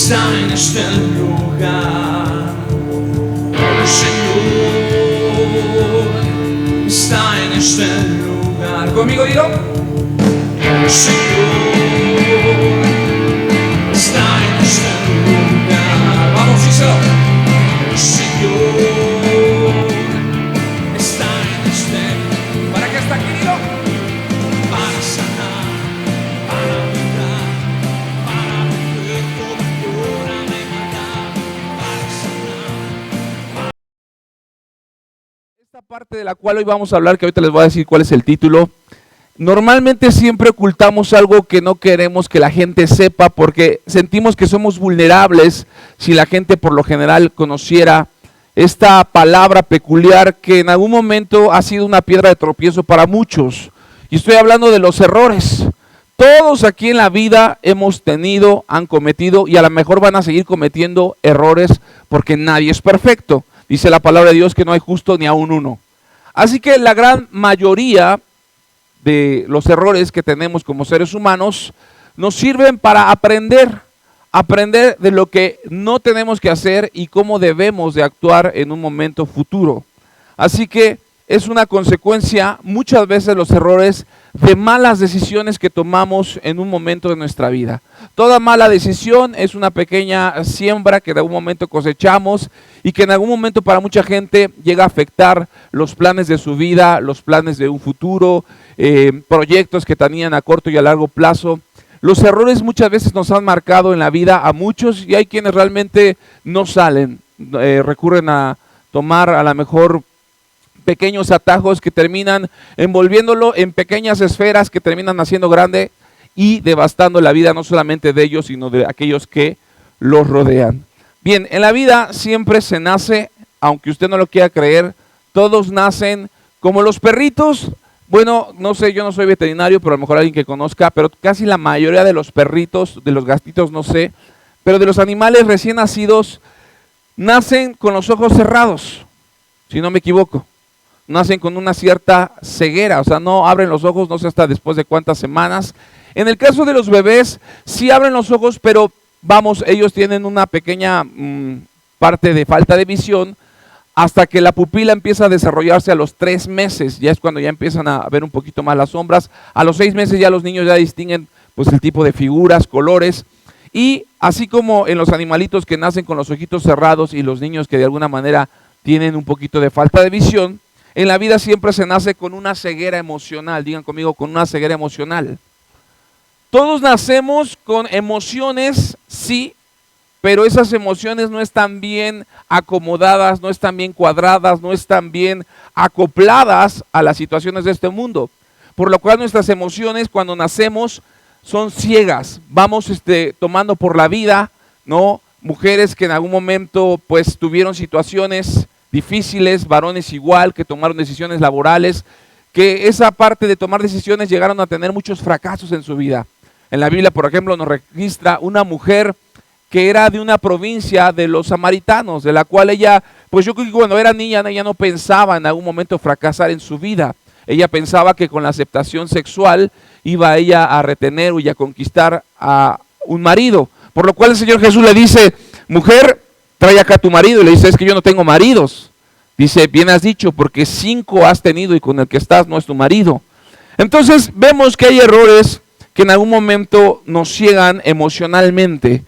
está en este lugar. El Señor está en este lugar. Conmigo digo, el Señor está en este lugar. Vamos, díselo. El Señor está en este lugar. ¿Para qué está aquí, digo? Para sanar, para curar, para romper toda cura de maldad, para sanar. Esta parte de la cual hoy vamos a hablar, que ahorita les voy a decir cuál es el título. Normalmente siempre ocultamos algo que no queremos que la gente sepa porque sentimos que somos vulnerables si la gente por lo general conociera esta palabra peculiar que en algún momento ha sido una piedra de tropiezo para muchos. Y estoy hablando de los errores. Todos aquí en la vida hemos tenido, han cometido y a lo mejor van a seguir cometiendo errores porque nadie es perfecto. Dice la palabra de Dios que no hay justo ni aun uno. Así que la gran mayoría de los errores que tenemos como seres humanos nos sirven para aprender de lo que no tenemos que hacer y cómo debemos de actuar en un momento futuro. Así que es una consecuencia muchas veces los errores de malas decisiones que tomamos en un momento de nuestra vida. Toda mala decisión es una pequeña siembra que de algún momento cosechamos y que en algún momento para mucha gente llega a afectar los planes de su vida, los planes de un futuro, proyectos que tenían a corto y a largo plazo. Los errores muchas veces nos han marcado en la vida a muchos y hay quienes realmente no salen, recurren a tomar a lo mejor pequeños atajos que terminan envolviéndolo en pequeñas esferas que terminan haciendo grande y devastando la vida no solamente de ellos, sino de aquellos que los rodean. Bien, en la vida siempre se nace, aunque usted no lo quiera creer, todos nacen como los perritos. Bueno, no sé, yo no soy veterinario, pero a lo mejor alguien que conozca, pero casi la mayoría de los perritos, de los gatitos, no sé, pero de los animales recién nacidos, nacen con los ojos cerrados, si no me equivoco. Nacen con una cierta ceguera, o sea, no abren los ojos, no sé hasta después de cuántas semanas. En el caso de los bebés, sí abren los ojos, pero vamos, ellos tienen una pequeña parte de falta de visión hasta que la pupila empieza a desarrollarse a los 3 meses, ya es cuando ya empiezan a ver un poquito más las sombras. A los 6 meses ya los niños ya distinguen pues el tipo de figuras, colores, y así como en los animalitos que nacen con los ojitos cerrados y los niños que de alguna manera tienen un poquito de falta de visión, en la vida siempre se nace con una ceguera emocional. Digan conmigo, con una ceguera emocional. Todos nacemos con emociones, sí, pero esas emociones no están bien acomodadas, no están bien cuadradas, no están bien acopladas a las situaciones de este mundo. Por lo cual nuestras emociones cuando nacemos son ciegas. Vamos tomando por la vida, ¿no? Mujeres que en algún momento pues tuvieron situaciones difíciles, varones igual, que tomaron decisiones laborales, que esa parte de tomar decisiones llegaron a tener muchos fracasos en su vida. En la Biblia, por ejemplo, nos registra una mujer que era de una provincia de los samaritanos, de la cual ella, pues yo creo que cuando era niña, ella no pensaba en algún momento fracasar en su vida. Ella pensaba que con la aceptación sexual iba ella a retener y a conquistar a un marido. Por lo cual el Señor Jesús le dice, mujer, trae acá a tu marido. Y le dice, es que yo no tengo maridos. Dice, bien has dicho, porque 5 has tenido y con el que estás no es tu marido. Entonces vemos que hay errores que en algún momento nos ciegan emocionalmente.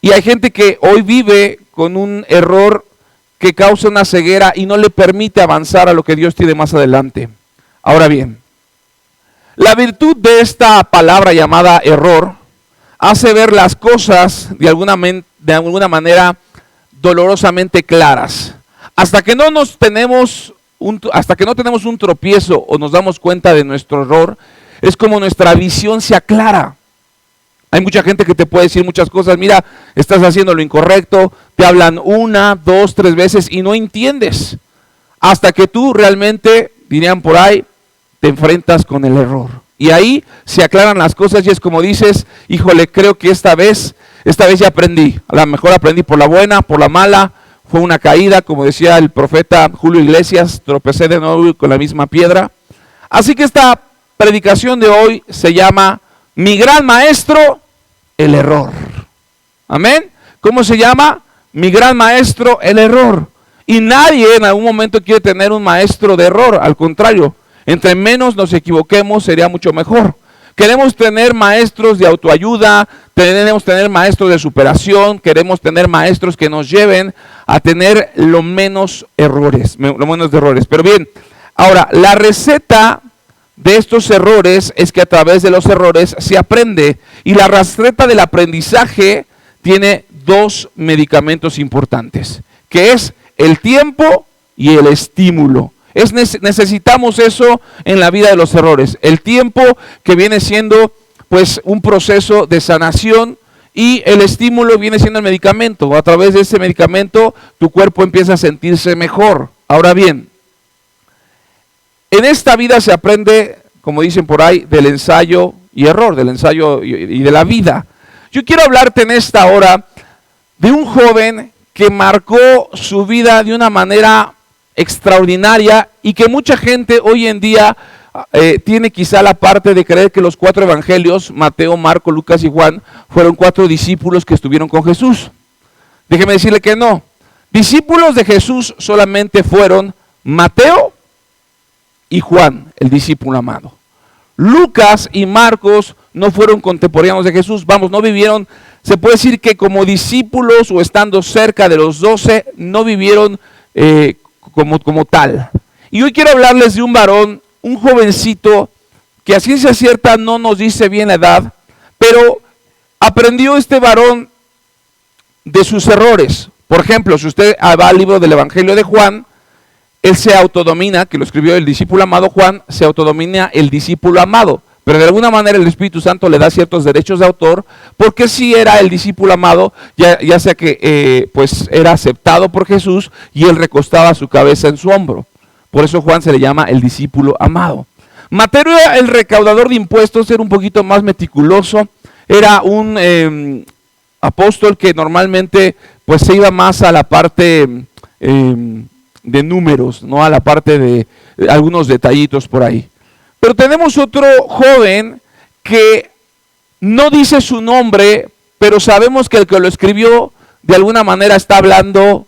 Y hay gente que hoy vive con un error que causa una ceguera y no le permite avanzar a lo que Dios tiene más adelante. Ahora bien, la virtud de esta palabra llamada error hace ver las cosas de alguna manera dolorosamente claras. Hasta que no tenemos un tropiezo o nos damos cuenta de nuestro error, es como nuestra visión se aclara. Hay mucha gente que te puede decir muchas cosas, mira, estás haciendo lo incorrecto, te hablan 1, 2, 3 veces y no entiendes. Hasta que tú realmente, dirían por ahí, te enfrentas con el error. Y ahí se aclaran las cosas y es como dices, híjole, creo que esta vez ya aprendí. A lo mejor aprendí por la buena, por la mala, fue una caída, como decía el profeta Julio Iglesias, tropecé de nuevo con la misma piedra. Así que esta predicación de hoy se llama Mi gran maestro, el error. Amén. ¿Cómo se llama? Mi gran maestro, el error. Y nadie en algún momento quiere tener un maestro de error, al contrario, entre menos nos equivoquemos sería mucho mejor. Queremos tener maestros de autoayuda, queremos tener maestros de superación, queremos tener maestros que nos lleven a tener lo menos errores. Pero bien, ahora, la receta de estos errores es que a través de los errores se aprende. Y la receta del aprendizaje tiene dos medicamentos importantes, que es el tiempo y el estímulo. Necesitamos eso en la vida de los errores. El tiempo, que viene siendo pues un proceso de sanación, y el estímulo viene siendo el medicamento. A través de ese medicamento tu cuerpo empieza a sentirse mejor. Ahora bien, en esta vida se aprende, como dicen por ahí, del ensayo y error, del ensayo y de la vida. Yo quiero hablarte en esta hora de un joven que marcó su vida de una manera extraordinaria y que mucha gente hoy en día tiene quizá la parte de creer que los 4 evangelios, Mateo, Marco, Lucas y Juan, fueron 4 discípulos que estuvieron con Jesús. Déjeme decirle que no. Discípulos de Jesús solamente fueron Mateo y Juan, el discípulo amado. Lucas y Marcos no fueron contemporáneos de Jesús, no vivieron, se puede decir que como discípulos o estando cerca de los 12, no vivieron como tal. Y hoy quiero hablarles de un varón, un jovencito, que a ciencia cierta no nos dice bien la edad, pero aprendió este varón de sus errores. Por ejemplo, si usted va al libro del Evangelio de Juan, él se autodomina, que lo escribió el discípulo amado Juan, se autodomina el discípulo amado, pero de alguna manera el Espíritu Santo le da ciertos derechos de autor, porque sí era el discípulo amado, ya sea que pues era aceptado por Jesús y él recostaba su cabeza en su hombro. Por eso Juan se le llama el discípulo amado. Mateo era el recaudador de impuestos, era un poquito más meticuloso, era un apóstol que normalmente pues se iba más a la parte de números, no a la parte de algunos detallitos por ahí. Pero tenemos otro joven que no dice su nombre, pero sabemos que el que lo escribió de alguna manera está hablando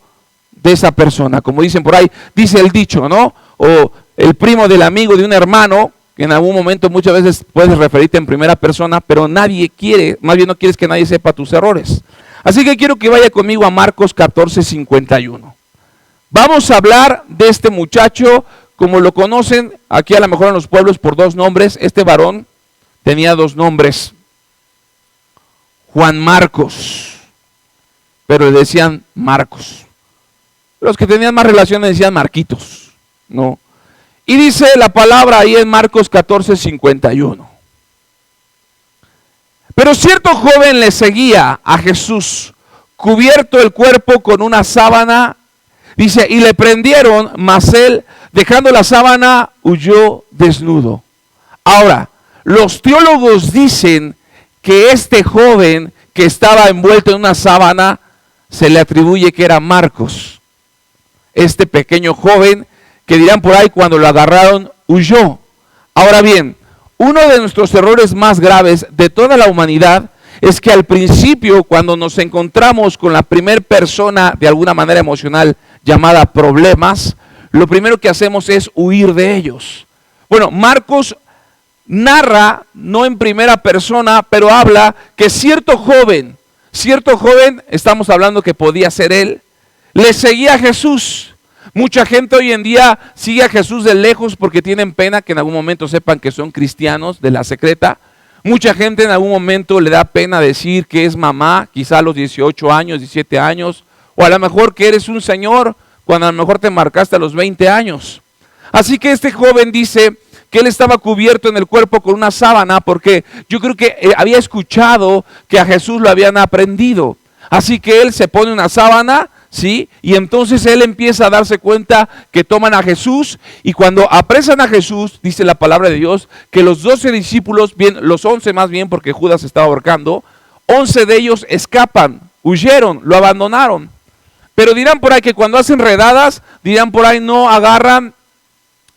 de esa persona. Como dicen por ahí, dice el dicho, ¿no? O el primo del amigo de un hermano, que en algún momento muchas veces puedes referirte en primera persona, pero nadie quiere, más bien no quieres que nadie sepa tus errores. Así que quiero que vaya conmigo a Marcos 14:51. Vamos a hablar de este muchacho, como lo conocen aquí a lo mejor en los pueblos por 2 nombres. Este varón tenía 2 nombres, Juan Marcos, pero le decían Marcos. Los que tenían más relaciones decían Marquitos, ¿no? Y dice la palabra ahí en Marcos 14:51. Pero cierto joven le seguía a Jesús, cubierto el cuerpo con una sábana. Dice, y le prendieron, mas él, dejando la sábana, huyó desnudo. Ahora, los teólogos dicen que este joven que estaba envuelto en una sábana, se le atribuye que era Marcos. Este pequeño joven, que dirán por ahí, cuando lo agarraron, huyó. Ahora bien, uno de nuestros errores más graves de toda la humanidad es que al principio, cuando nos encontramos con la primer persona de alguna manera emocional llamada problemas, lo primero que hacemos es huir de ellos. Bueno, Marcos narra, no en primera persona, pero habla que cierto joven, estamos hablando que podía ser él, le seguía a Jesús. Mucha gente hoy en día sigue a Jesús de lejos porque tienen pena que en algún momento sepan que son cristianos de la secreta. Mucha gente en algún momento le da pena decir que es mamá, quizá a los 18 años, 17 años, o a lo mejor que eres un señor cuando a lo mejor te marcaste a los 20 años. Así que este joven dice que él estaba cubierto en el cuerpo con una sábana porque yo creo que había escuchado que a Jesús lo habían aprendido. Así que él se pone una sábana, ¿sí? Y entonces él empieza a darse cuenta que toman a Jesús, y cuando apresan a Jesús, dice la palabra de Dios, que los 12 discípulos, los 11 más bien, porque Judas estaba ahorcando, 11 de ellos escapan, huyeron, lo abandonaron. Pero dirán por ahí que cuando hacen redadas, dirán por ahí no agarran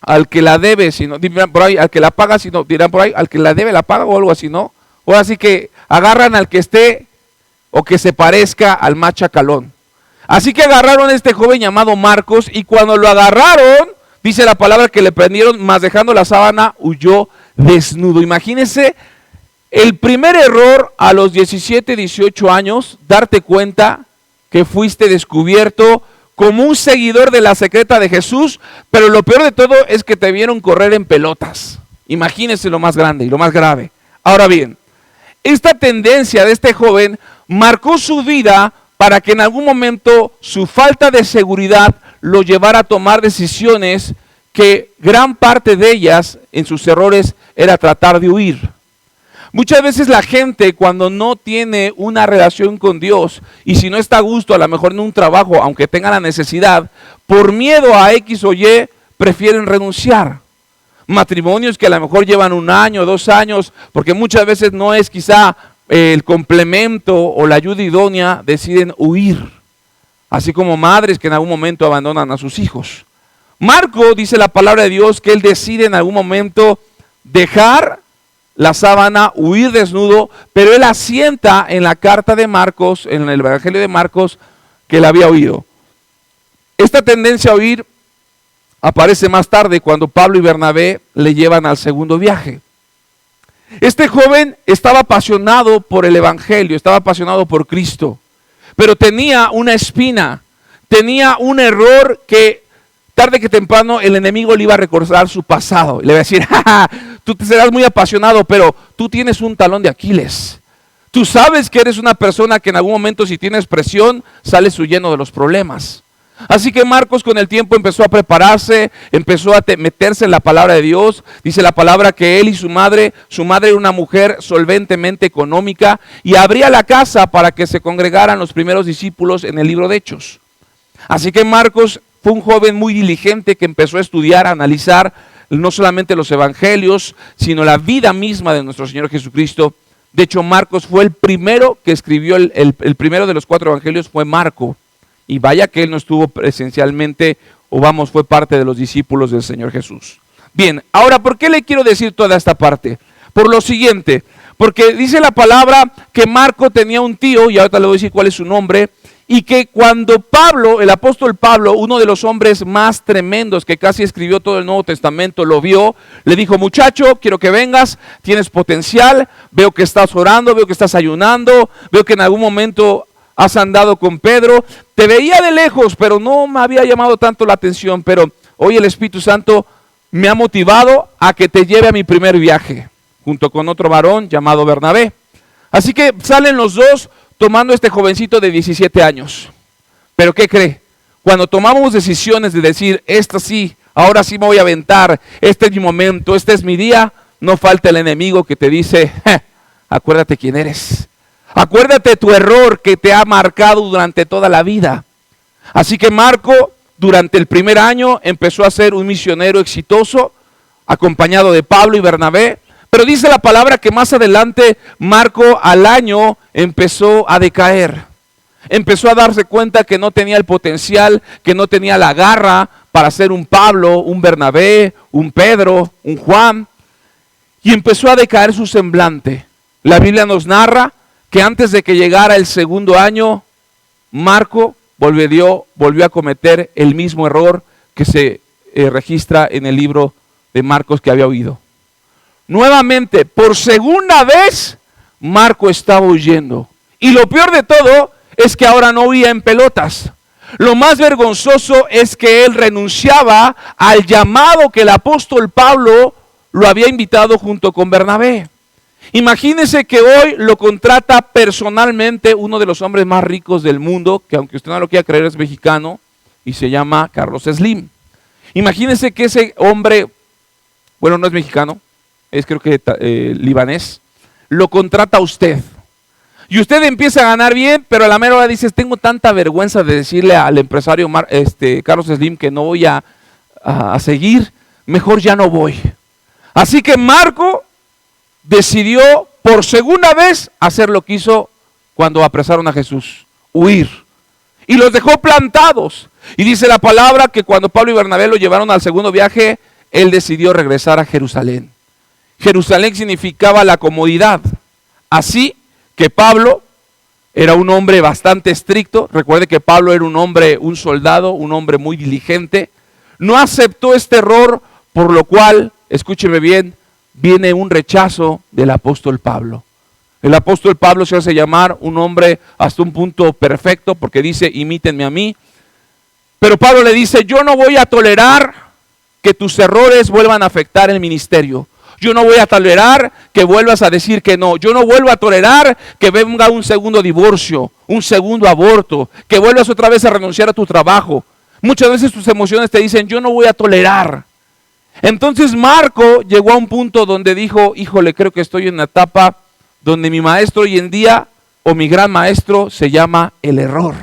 al que la debe, sino dirán por ahí al que la paga, sino dirán por ahí al que la debe la paga o algo así, ¿no? O así que agarran al que esté o que se parezca al más chacalón. Así que agarraron a este joven llamado Marcos, y cuando lo agarraron, dice la palabra que le prendieron, mas dejando la sábana huyó desnudo. Imagínense el primer error a los 17, 18 años, darte cuenta que fuiste descubierto como un seguidor de la secreta de Jesús, pero lo peor de todo es que te vieron correr en pelotas. Imagínense lo más grande y lo más grave. Ahora bien, esta tendencia de este joven marcó su vida para que en algún momento su falta de seguridad lo llevara a tomar decisiones que gran parte de ellas, en sus errores, era tratar de huir. Muchas veces la gente, cuando no tiene una relación con Dios, y si no está a gusto a lo mejor en un trabajo, aunque tenga la necesidad, por miedo a X o Y, prefieren renunciar. Matrimonios que a lo mejor llevan 1 año, 2 años, porque muchas veces no es quizá el complemento o la ayuda idónea, deciden huir. Así como madres que en algún momento abandonan a sus hijos. Marco, dice la palabra de Dios, que él decide en algún momento dejar la sábana, huir desnudo, pero él asienta en la carta de Marcos, en el Evangelio de Marcos, que él había oído. Esta tendencia a huir aparece más tarde cuando Pablo y Bernabé le llevan al segundo viaje. Este joven estaba apasionado por el Evangelio, estaba apasionado por Cristo, pero tenía una espina, tenía un error que tarde que temprano el enemigo le iba a recordar su pasado. Le iba a decir, ja, tú te serás muy apasionado, pero tú tienes un talón de Aquiles. Tú sabes que eres una persona que en algún momento, si tienes presión, sales huyendo de los problemas. Así que Marcos con el tiempo empezó a prepararse, empezó a meterse en la palabra de Dios. Dice la palabra que él y su madre era una mujer solventemente económica, y abría la casa para que se congregaran los primeros discípulos en el libro de Hechos. Así que Marcos fue un joven muy diligente que empezó a estudiar, a analizar no solamente los evangelios, sino la vida misma de nuestro Señor Jesucristo. De hecho, Marcos fue el primero que escribió, el primero de los 4 evangelios fue Marco. Y vaya que él no estuvo presencialmente, fue parte de los discípulos del Señor Jesús. Bien, ahora, ¿por qué le quiero decir toda esta parte? Por lo siguiente, porque dice la palabra que Marco tenía un tío, y ahorita le voy a decir cuál es su nombre, y que cuando Pablo, el apóstol Pablo, uno de los hombres más tremendos que casi escribió todo el Nuevo Testamento, lo vio, le dijo, muchacho, quiero que vengas, tienes potencial, veo que estás orando, veo que estás ayunando, veo que en algún momento has andado con Pedro, te veía de lejos, pero no me había llamado tanto la atención, pero hoy el Espíritu Santo me ha motivado a que te lleve a mi primer viaje, junto con otro varón llamado Bernabé. Así que salen los dos tomando este jovencito de 17 años. Pero ¿qué cree? Cuando tomamos decisiones de decir, esta sí, ahora sí me voy a aventar, este es mi momento, este es mi día, no falta el enemigo que te dice, acuérdate quién eres. Acuérdate tu error que te ha marcado durante toda la vida. Así que Marco, durante el primer año, empezó a ser un misionero exitoso, acompañado de Pablo y Bernabé. Pero dice la palabra que más adelante Marco al año empezó a decaer. Empezó a darse cuenta que no tenía el potencial, que no tenía la garra para ser un Pablo, un Bernabé, un Pedro, un Juan. Y empezó a decaer su semblante. La Biblia nos narra que antes de que llegara el segundo año, Marco volvió a cometer el mismo error que se registra en el libro de Marcos que había oído. Nuevamente, por segunda vez, Marco estaba huyendo. Y lo peor de todo es que ahora no huía en pelotas. Lo más vergonzoso es que él renunciaba al llamado que el apóstol Pablo lo había invitado junto con Bernabé. Imagínese que hoy lo contrata personalmente uno de los hombres más ricos del mundo, que aunque usted no lo quiera creer es mexicano, y se llama Carlos Slim. Imagínese que ese hombre, bueno, no es mexicano, es creo que libanés, lo contrata a usted. Y usted empieza a ganar bien, pero a la mera hora dices, tengo tanta vergüenza de decirle al empresario Carlos Slim que no voy a seguir, mejor ya no voy. Así que Marco decidió por segunda vez hacer lo que hizo cuando apresaron a Jesús, huir. Y los dejó plantados. Y dice la palabra que cuando Pablo y Bernabé lo llevaron al segundo viaje, él decidió regresar a Jerusalén. Jerusalén significaba la comodidad. Así que Pablo era un hombre bastante estricto. Recuerde que Pablo era un hombre, un soldado, un hombre muy diligente. No aceptó este error, por lo cual, escúcheme bien, viene un rechazo del apóstol Pablo. El apóstol Pablo se hace llamar un hombre hasta un punto perfecto, porque dice, imítenme a mí. Pero Pablo le dice, yo no voy a tolerar que tus errores vuelvan a afectar el ministerio. Yo no voy a tolerar que vuelvas a decir que no. Yo no vuelvo a tolerar que venga un segundo divorcio, un segundo aborto, que vuelvas otra vez a renunciar a tu trabajo. Muchas veces tus emociones te dicen, yo no voy a tolerar. Entonces Marco llegó a un punto donde dijo, híjole, creo que estoy en una etapa donde mi maestro hoy en día, o mi gran maestro, se llama el error.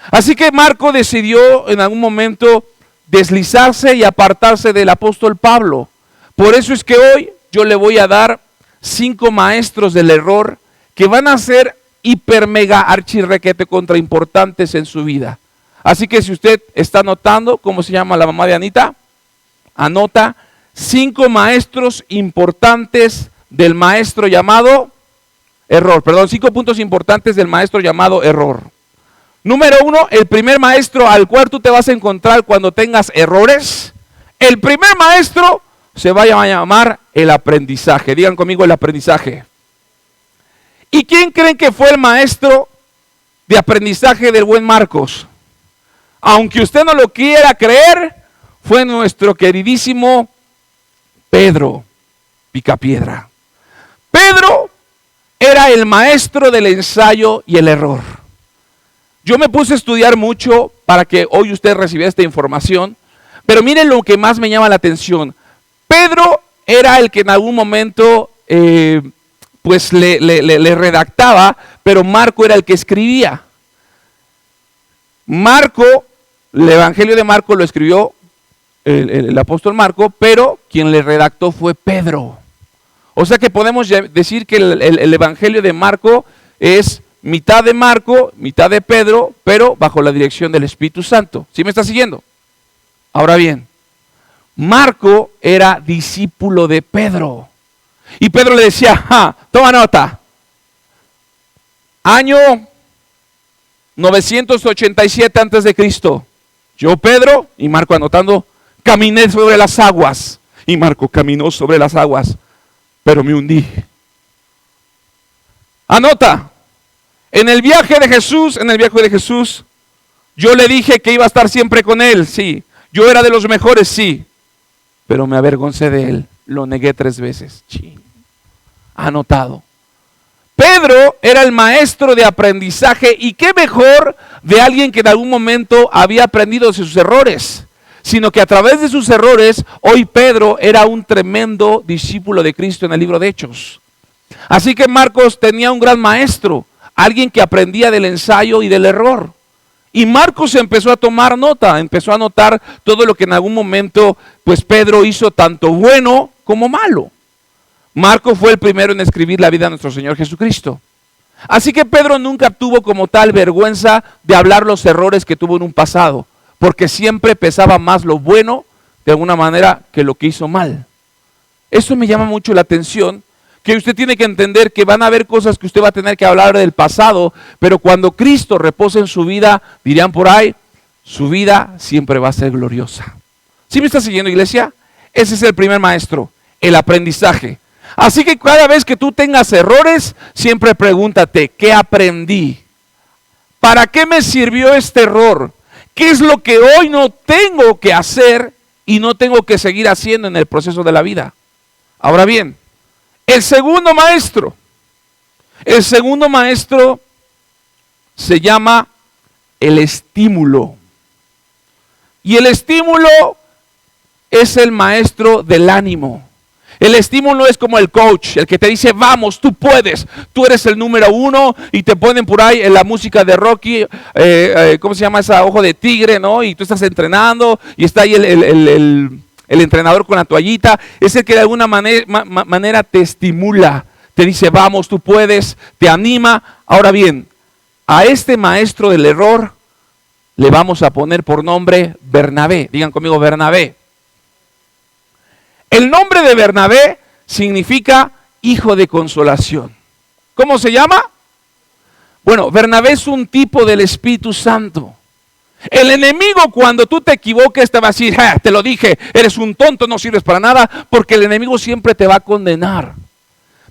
Así que Marco decidió en algún momento deslizarse y apartarse del apóstol Pablo. Por eso es que hoy yo le voy a dar 5 maestros del error que van a ser hiper mega archirrequete contra importantes en su vida. Así que si usted está anotando, ¿cómo se llama la mamá de Anita? Anota 5 maestros importantes del maestro llamado error. 5 puntos importantes del maestro llamado error. Número 1, el primer maestro al cual tú te vas a encontrar cuando tengas errores. El primer maestro se va a llamar el aprendizaje. Digan conmigo el aprendizaje. ¿Y quién creen que fue el maestro de aprendizaje del buen Marcos? Aunque usted no lo quiera creer, fue nuestro queridísimo Pedro Picapiedra. Pedro era el maestro del ensayo y el error. Yo me puse a estudiar mucho para que hoy usted recibiera esta información, pero miren lo que más me llama la atención. Pedro era el que en algún momento pues le redactaba, pero Marco era el que escribía. Marco, el Evangelio de Marco lo escribió el apóstol Marco, pero quien le redactó fue Pedro. O sea que podemos decir que el Evangelio de Marco es mitad de Marco, mitad de Pedro, pero bajo la dirección del Espíritu Santo. ¿Sí me está siguiendo? Ahora bien, Marco era discípulo de Pedro. Y Pedro le decía, toma nota. Año 987 antes de Cristo. Yo, Pedro, y Marco anotando, caminé sobre las aguas. Y Marco caminó sobre las aguas, pero me hundí. Anota. En el viaje de Jesús, yo le dije que iba a estar siempre con él, sí. Yo era de los mejores, sí. Pero me avergoncé de él. Lo negué 3 veces. Anotado. Pedro era el maestro de aprendizaje, y qué mejor de alguien que en algún momento había aprendido de sus errores, sino que a través de sus errores, hoy Pedro era un tremendo discípulo de Cristo en el libro de Hechos. Así que Marcos tenía un gran maestro, alguien que aprendía del ensayo y del error. Y Marcos empezó a tomar nota, empezó a notar todo lo que en algún momento pues Pedro hizo, tanto bueno como malo. Marcos fue el primero en escribir la vida de nuestro Señor Jesucristo. Así que Pedro nunca tuvo como tal vergüenza de hablar los errores que tuvo en un pasado, porque siempre pesaba más lo bueno de alguna manera que lo que hizo mal. Eso me llama mucho la atención, que usted tiene que entender que van a haber cosas que usted va a tener que hablar del pasado, pero cuando Cristo repose en su vida, dirían por ahí, su vida siempre va a ser gloriosa. ¿Sí me está siguiendo, iglesia? Ese es el primer maestro, el aprendizaje. Así que cada vez que tú tengas errores, siempre pregúntate, ¿qué aprendí? ¿Para qué me sirvió este error? ¿Qué es lo que hoy no tengo que hacer y no tengo que seguir haciendo en el proceso de la vida? Ahora bien, el segundo maestro se llama el estímulo. Y el estímulo es el maestro del ánimo. El estímulo es como el coach, el que te dice, vamos, tú puedes, tú eres el número 1, y te ponen por ahí en la música de Rocky, ¿cómo se llama esa? Ojo de tigre, ¿no? Y tú estás entrenando y está ahí el entrenador con la toallita. Es el que de alguna manera te estimula, te dice, vamos, tú puedes, te anima. Ahora bien, a este maestro del error le vamos a poner por nombre Bernabé. Digan conmigo, Bernabé. El nombre de Bernabé significa hijo de consolación. ¿Cómo se llama? Bueno, Bernabé es un tipo del Espíritu Santo. El enemigo, cuando tú te equivoques, te va a decir, te lo dije, eres un tonto, no sirves para nada, porque el enemigo siempre te va a condenar.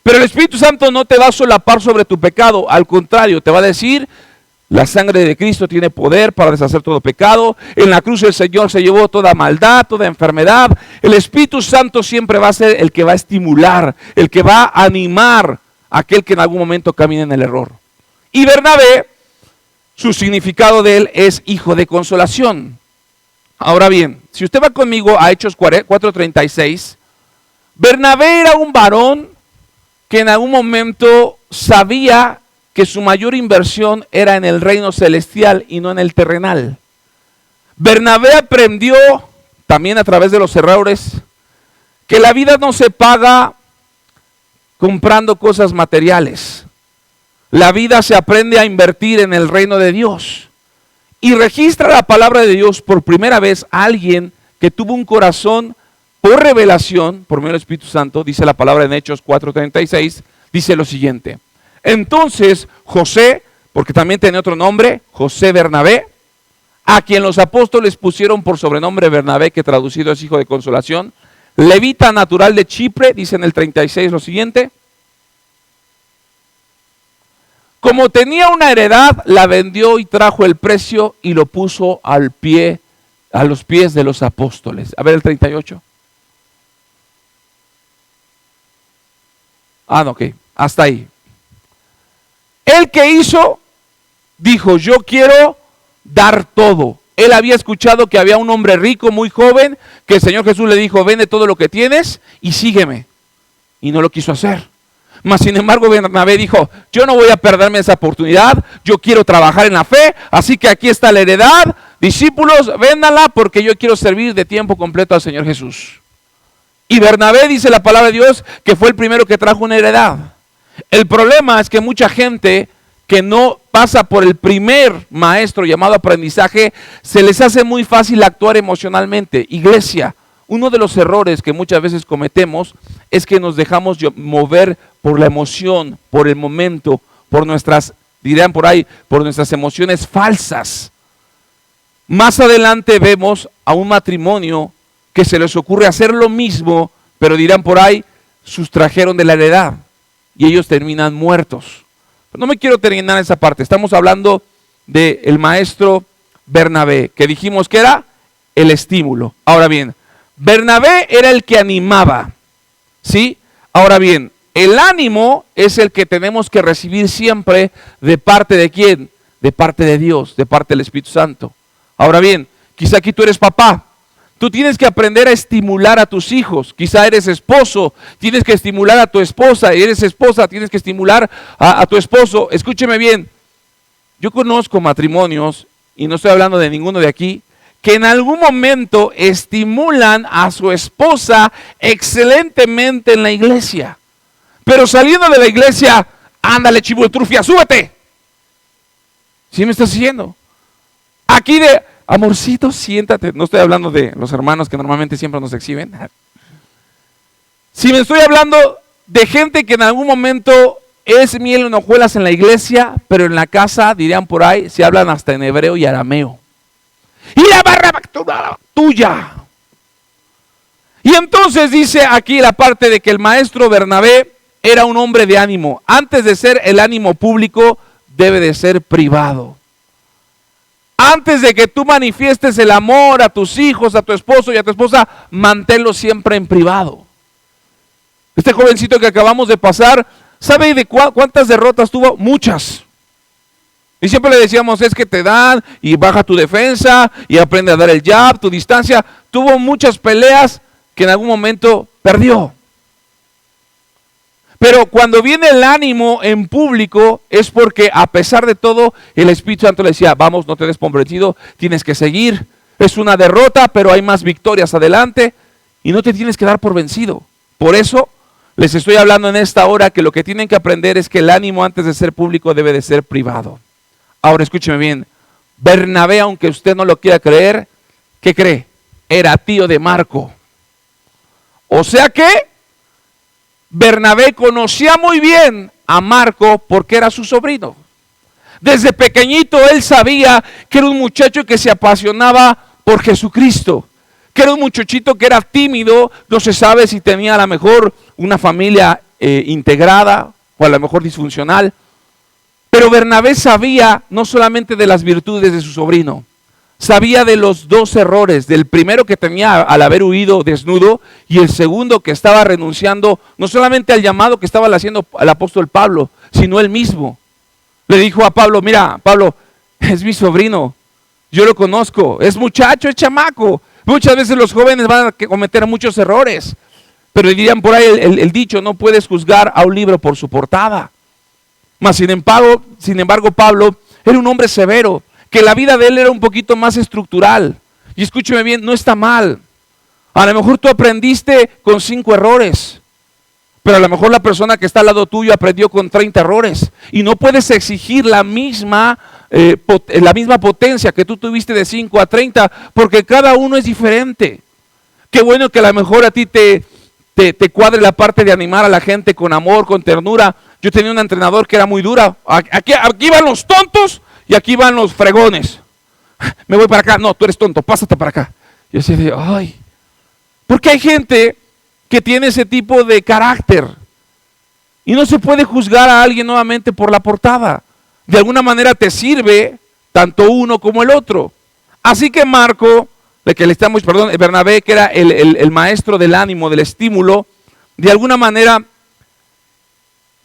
Pero el Espíritu Santo no te va a solapar sobre tu pecado, al contrario, te va a decir, la sangre de Cristo tiene poder para deshacer todo pecado. En la cruz el Señor se llevó toda maldad, toda enfermedad. El Espíritu Santo siempre va a ser el que va a estimular, el que va a animar a aquel que en algún momento camina en el error. Y Bernabé, su significado de él es hijo de consolación. Ahora bien, si usted va conmigo a Hechos 4:36, Bernabé era un varón que en algún momento sabía que su mayor inversión era en el reino celestial y no en el terrenal. Bernabé aprendió, también a través de los errores, que la vida no se paga comprando cosas materiales. La vida se aprende a invertir en el reino de Dios. Y registra la palabra de Dios por primera vez a alguien que tuvo un corazón por revelación, por medio del Espíritu Santo. Dice la palabra en Hechos 4:36, dice lo siguiente. Entonces José, porque también tenía otro nombre, José Bernabé, a quien los apóstoles pusieron por sobrenombre Bernabé, que traducido es hijo de consolación, levita natural de Chipre, dice en el 36 lo siguiente. Como tenía una heredad, la vendió y trajo el precio y lo puso a los pies de los apóstoles. A ver el 38. No, ok, hasta ahí. El que hizo, dijo, yo quiero dar todo. Él había escuchado que había un hombre rico, muy joven, que el Señor Jesús le dijo, vende todo lo que tienes y sígueme. Y no lo quiso hacer. Mas sin embargo Bernabé dijo, yo no voy a perderme esa oportunidad, yo quiero trabajar en la fe, así que aquí está la heredad, discípulos, véndanla porque yo quiero servir de tiempo completo al Señor Jesús. Y Bernabé, dice la palabra de Dios, que fue el primero que trajo una heredad. El problema es que mucha gente que no pasa por el primer maestro llamado aprendizaje, se les hace muy fácil actuar emocionalmente. Iglesia, uno de los errores que muchas veces cometemos es que nos dejamos mover por la emoción, por el momento, por nuestras, dirán por ahí, por nuestras emociones falsas. Más adelante vemos a un matrimonio que se les ocurre hacer lo mismo, pero dirán por ahí, sustrajeron de la heredad y ellos terminan muertos. Pero no me quiero terminar esa parte, estamos hablando del maestro Bernabé, que dijimos que era el estímulo. Ahora bien, Bernabé era el que animaba, ¿sí? Ahora bien, el ánimo es el que tenemos que recibir siempre de parte de ¿quién? De parte de Dios, de parte del Espíritu Santo. Ahora bien, quizá aquí tú eres papá, tú tienes que aprender a estimular a tus hijos. Quizá eres esposo, tienes que estimular a tu esposa. Eres esposa, tienes que estimular a tu esposo. Escúcheme bien, yo conozco matrimonios, y no estoy hablando de ninguno de aquí, que en algún momento estimulan a su esposa excelentemente en la iglesia. Pero saliendo de la iglesia, ándale chibuetrufia, súbete. ¿Sí me estás siguiendo? Aquí de, amorcito, siéntate. No estoy hablando de los hermanos que normalmente siempre nos exhiben. Si me estoy hablando de gente que en algún momento es miel en hojuelas en la iglesia, pero en la casa, dirían por ahí, se hablan hasta en hebreo y arameo. Y la barra tuya. Y entonces dice aquí la parte de que el maestro Bernabé era un hombre de ánimo. Antes de ser el ánimo público, debe de ser privado. Antes de que tú manifiestes el amor a tus hijos, a tu esposo y a tu esposa, manténlo siempre en privado. Este jovencito que acabamos de pasar, ¿sabe de cuántas derrotas tuvo? Muchas. Y siempre le decíamos, es que te dan y baja tu defensa y aprende a dar el jab, tu distancia. Tuvo muchas peleas que en algún momento perdió. Pero cuando viene el ánimo en público es porque a pesar de todo el Espíritu Santo le decía, vamos, no te des por vencido, tienes que seguir. Es una derrota, pero hay más victorias adelante y no te tienes que dar por vencido. Por eso les estoy hablando en esta hora que lo que tienen que aprender es que el ánimo antes de ser público debe de ser privado. Ahora escúcheme bien, Bernabé, aunque usted no lo quiera creer, ¿qué cree? Era tío de Marco. O sea que Bernabé conocía muy bien a Marco porque era su sobrino. Desde pequeñito él sabía que era un muchacho que se apasionaba por Jesucristo, que era un muchachito que era tímido, no se sabe si tenía a lo mejor una familia integrada o a lo mejor disfuncional. Pero Bernabé sabía no solamente de las virtudes de su sobrino, sabía de los dos errores, del primero que tenía al haber huido desnudo y el segundo que estaba renunciando no solamente al llamado que estaba haciendo el apóstol Pablo, sino él mismo. Le dijo a Pablo, mira, Pablo, es mi sobrino, yo lo conozco, es muchacho, es chamaco. Muchas veces los jóvenes van a cometer muchos errores, pero dirían por ahí el dicho, no puedes juzgar a un libro por su portada. Mas sin embargo, Pablo era un hombre severo, que la vida de él era un poquito más estructural. Y escúcheme bien, no está mal. A lo mejor tú aprendiste con 5 errores, pero a lo mejor la persona que está al lado tuyo aprendió con 30 errores. Y no puedes exigir la misma potencia que tú tuviste de 5 a 30, porque cada uno es diferente. Qué bueno que a lo mejor a ti te cuadre la parte de animar a la gente con amor, con ternura. Yo tenía un entrenador que era muy dura. Aquí van los tontos y aquí van los fregones. Me voy para acá. No, tú eres tonto, pásate para acá. Yo decía, ay. Porque hay gente que tiene ese tipo de carácter. Y no se puede juzgar a alguien nuevamente por la portada. De alguna manera te sirve tanto uno como el otro. Así que Bernabé, que era el maestro del ánimo, del estímulo, de alguna manera,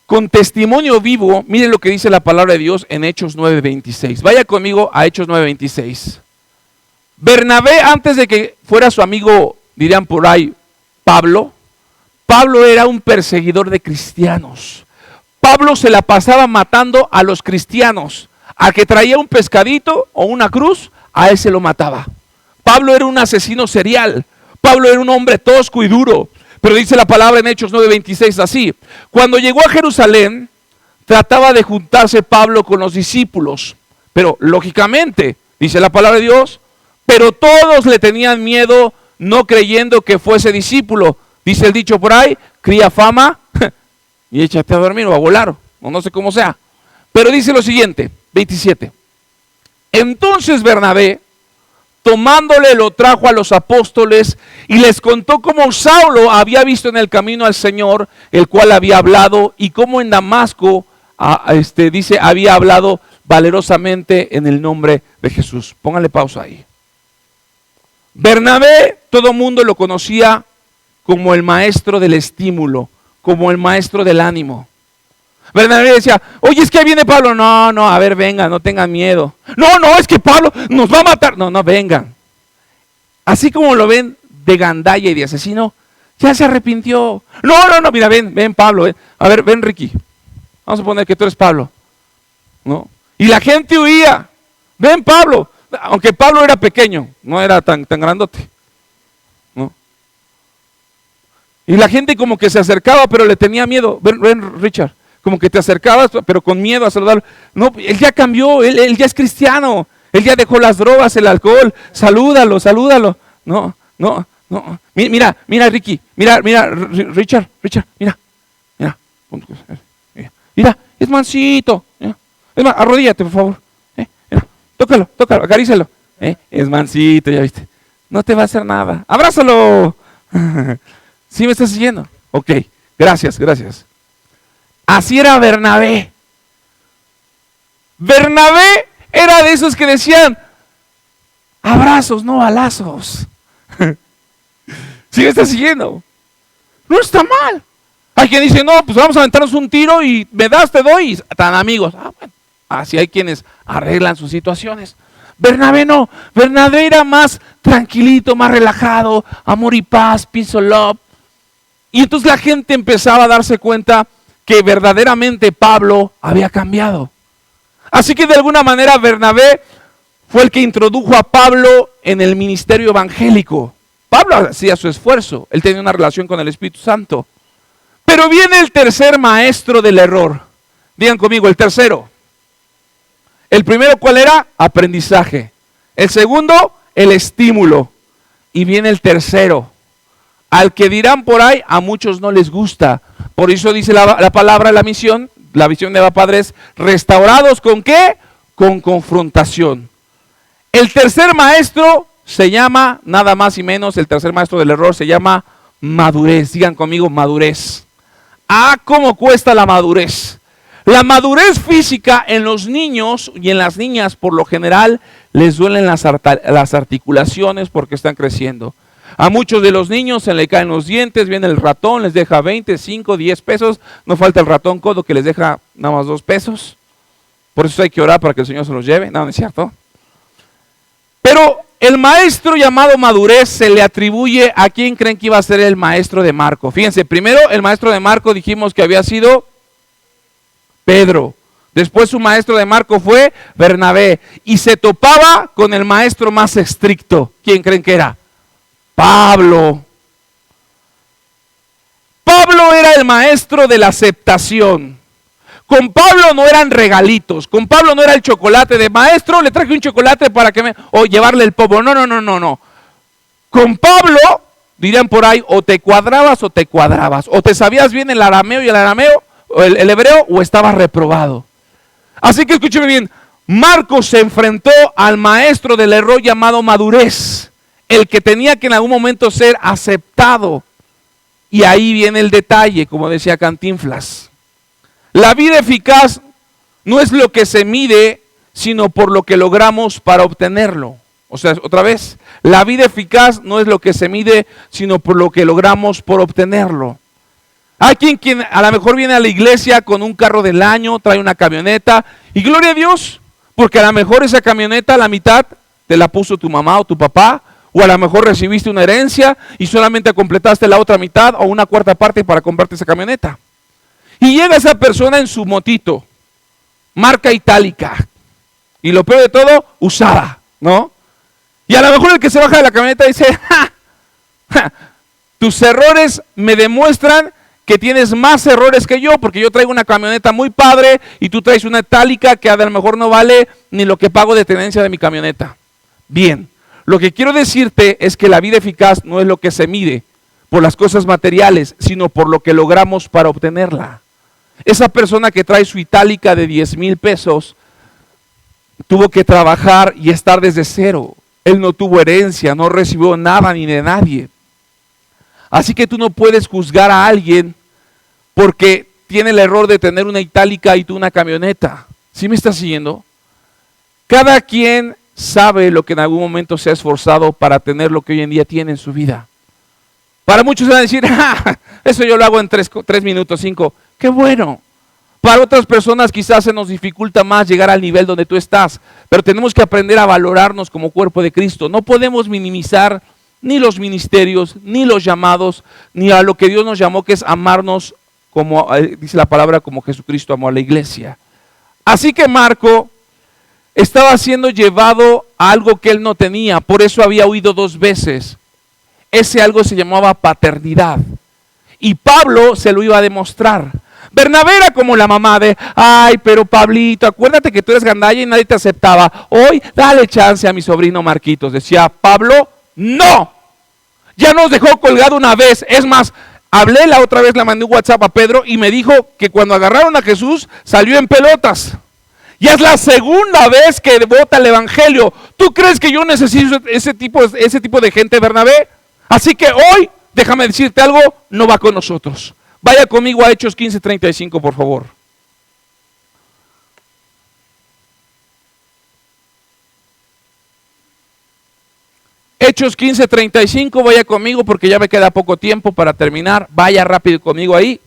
con testimonio vivo, miren lo que dice la palabra de Dios en Hechos 9:26. Vaya conmigo a Hechos 9:26. Bernabé, antes de que fuera su amigo, dirían por ahí, Pablo era un perseguidor de cristianos. Pablo se la pasaba matando a los cristianos. Al que traía un pescadito o una cruz, a ese lo mataba. Pablo era un asesino serial. Pablo era un hombre tosco y duro. Pero dice la palabra en Hechos 9:26 así. Cuando llegó a Jerusalén, trataba de juntarse Pablo con los discípulos. Pero lógicamente, dice la palabra de Dios, pero todos le tenían miedo, no creyendo que fuese discípulo. Dice el dicho por ahí, cría fama y échate a dormir o a volar, o no sé cómo sea. Pero dice lo siguiente, 27. Entonces Bernabé, tomándole, lo trajo a los apóstoles y les contó cómo Saulo había visto en el camino al Señor, el cual había hablado, y cómo en Damasco, dice, había hablado valerosamente en el nombre de Jesús. Póngale pausa ahí. Bernabé, todo el mundo lo conocía como el maestro del estímulo, como el maestro del ánimo. Bernabé decía, oye, es que ahí viene Pablo. No, a ver, vengan, no tengan miedo. No, es que Pablo nos va a matar. No, vengan. Así como lo ven de gandalla y de asesino, ya se arrepintió. No, mira, ven Pablo. A ver, ven Ricky. Vamos a poner que tú eres Pablo. ¿No? Y la gente huía. Ven Pablo. Aunque Pablo era pequeño, no era tan grandote. ¿No? Y la gente como que se acercaba, pero le tenía miedo. Ven Richard. Como que te acercabas, pero con miedo a saludarlo. No, él ya cambió, él ya es cristiano. Él ya dejó las drogas, el alcohol. Salúdalo. No. Mira, Ricky. Mira, Richard. Mira, es mansito. Es más, arrodíllate, por favor. Mira, tócalo, acarícialo. Es mansito, ya viste. No te va a hacer nada. ¡Abrázalo! ¿Sí me estás siguiendo? Ok, gracias. Así era Bernabé. Bernabé era de esos que decían, abrazos, no balazos. ¿Sí me está siguiendo? No está mal. Hay quien dice, no, pues vamos a aventarnos un tiro y me das, te doy, y tan amigos. Bueno, así hay quienes arreglan sus situaciones. Bernabé no, Bernabé era más tranquilito, más relajado, amor y paz, peace and love. Y entonces la gente empezaba a darse cuenta que verdaderamente Pablo había cambiado. Así que de alguna manera Bernabé fue el que introdujo a Pablo en el ministerio evangélico. Pablo hacía su esfuerzo, él tenía una relación con el Espíritu Santo. Pero viene el tercer maestro del error. Digan conmigo, el tercero. El primero, ¿cuál era? Aprendizaje. El segundo, el estímulo. Y viene el tercero, al que dirán por ahí, a muchos no les gusta. Por eso dice la palabra, la visión de Abba Padre es, restaurados ¿con qué? con confrontación. El tercer maestro se llama, nada más y menos, el tercer maestro del error se llama madurez. Digan conmigo, madurez. Ah, ¿cómo cuesta la madurez? La madurez física en los niños y en las niñas, por lo general, les duelen las articulaciones porque están creciendo. A muchos de los niños se le caen los dientes, viene el ratón, les deja 20, 5, 10 pesos. No falta el ratón codo que les deja nada más 2 pesos. Por eso hay que orar para que el Señor se los lleve. No, no es cierto. Pero el maestro llamado madurez se le atribuye a quién creen que iba a ser el maestro de Marco. Fíjense, primero el maestro de Marco dijimos que había sido Pedro. Después su maestro de Marco fue Bernabé. Y se topaba con el maestro más estricto. ¿Quién creen que era? Pablo. Pablo era el maestro de la aceptación. Con Pablo no eran regalitos. Con Pablo no era el chocolate de maestro, le traje un chocolate para que me... o llevarle el pomo. No. Con Pablo, dirían por ahí, o te cuadrabas o te cuadrabas. O te sabías bien el arameo y el hebreo, o estabas reprobado. Así que escúcheme bien, Marcos se enfrentó al maestro del error llamado madurez, el que tenía que en algún momento ser aceptado. Y ahí viene el detalle, como decía Cantinflas. La vida eficaz no es lo que se mide, sino por lo que logramos para obtenerlo. O sea, otra vez, la vida eficaz no es lo que se mide, sino por lo que logramos por obtenerlo. Hay quien a lo mejor viene a la iglesia con un carro del año, trae una camioneta, y gloria a Dios, porque a lo mejor esa camioneta, la mitad, te la puso tu mamá o tu papá, o a lo mejor recibiste una herencia y solamente completaste la otra mitad o una cuarta parte para comprarte esa camioneta. Y llega esa persona en su motito, marca itálica, y lo peor de todo, usada, ¿no? Y a lo mejor el que se baja de la camioneta dice, tus errores me demuestran que tienes más errores que yo, porque yo traigo una camioneta muy padre y tú traes una itálica que a lo mejor no vale ni lo que pago de tenencia de mi camioneta. Bien, lo que quiero decirte es que la vida eficaz no es lo que se mide por las cosas materiales, sino por lo que logramos para obtenerla. Esa persona que trae su itálica de 10,000 pesos tuvo que trabajar y estar desde cero. Él no tuvo herencia, no recibió nada ni de nadie. Así que tú no puedes juzgar a alguien porque tiene el error de tener una itálica y tú una camioneta. ¿Sí me estás siguiendo? Cada quien sabe lo que en algún momento se ha esforzado para tener lo que hoy en día tiene en su vida. Para muchos van a decir, eso yo lo hago en 3 minutos, 5. ¡Qué bueno! Para otras personas quizás se nos dificulta más llegar al nivel donde tú estás, pero tenemos que aprender a valorarnos como cuerpo de Cristo. No podemos minimizar ni los ministerios, ni los llamados, ni a lo que Dios nos llamó, que es amarnos, como dice la palabra, como Jesucristo amó a la iglesia. Así que Marco estaba siendo llevado a algo que él no tenía, por eso había huido 2 veces. Ese algo se llamaba paternidad. Y Pablo se lo iba a demostrar. Bernabé era como la mamá de, ay, pero Pablito, acuérdate que tú eres gandalla y nadie te aceptaba. Hoy dale chance a mi sobrino Marquitos. Decía Pablo, no. Ya nos dejó colgado una vez. Es más, hablé la otra vez, le mandé un WhatsApp a Pedro y me dijo que cuando agarraron a Jesús salió en pelotas. Ya es la segunda vez que vota el evangelio. ¿Tú crees que yo necesito ese tipo de gente, Bernabé? Así que hoy, déjame decirte algo, no va con nosotros. Vaya conmigo a Hechos 15:35, por favor. Hechos 15:35, vaya conmigo porque ya me queda poco tiempo para terminar. Vaya rápido conmigo ahí.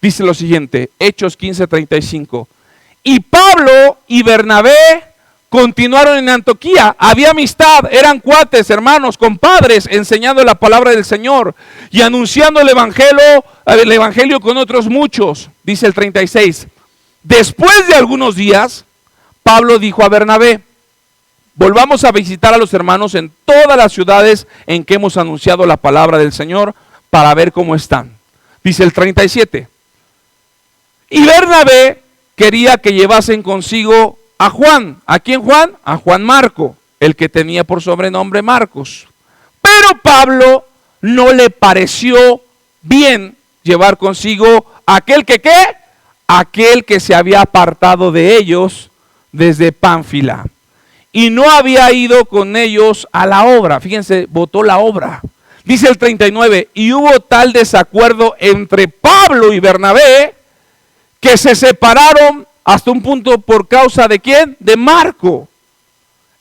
Dice lo siguiente, Hechos 15:35. Y Pablo y Bernabé continuaron en Antioquía. Había amistad, eran cuates, hermanos, compadres, enseñando la palabra del Señor y anunciando el evangelio con otros muchos. Dice el 36. Después de algunos días, Pablo dijo a Bernabé, volvamos a visitar a los hermanos en todas las ciudades en que hemos anunciado la palabra del Señor para ver cómo están. Dice el 37. Y Bernabé quería que llevasen consigo a Juan. ¿A quién Juan? A Juan Marco, el que tenía por sobrenombre Marcos. Pero Pablo no le pareció bien llevar consigo aquel que ¿qué? Aquel que se había apartado de ellos desde Pánfila y no había ido con ellos a la obra. Fíjense, votó la obra. Dice el 39, y hubo tal desacuerdo entre Pablo y Bernabé que se separaron hasta un punto por causa de ¿quién? De Marco.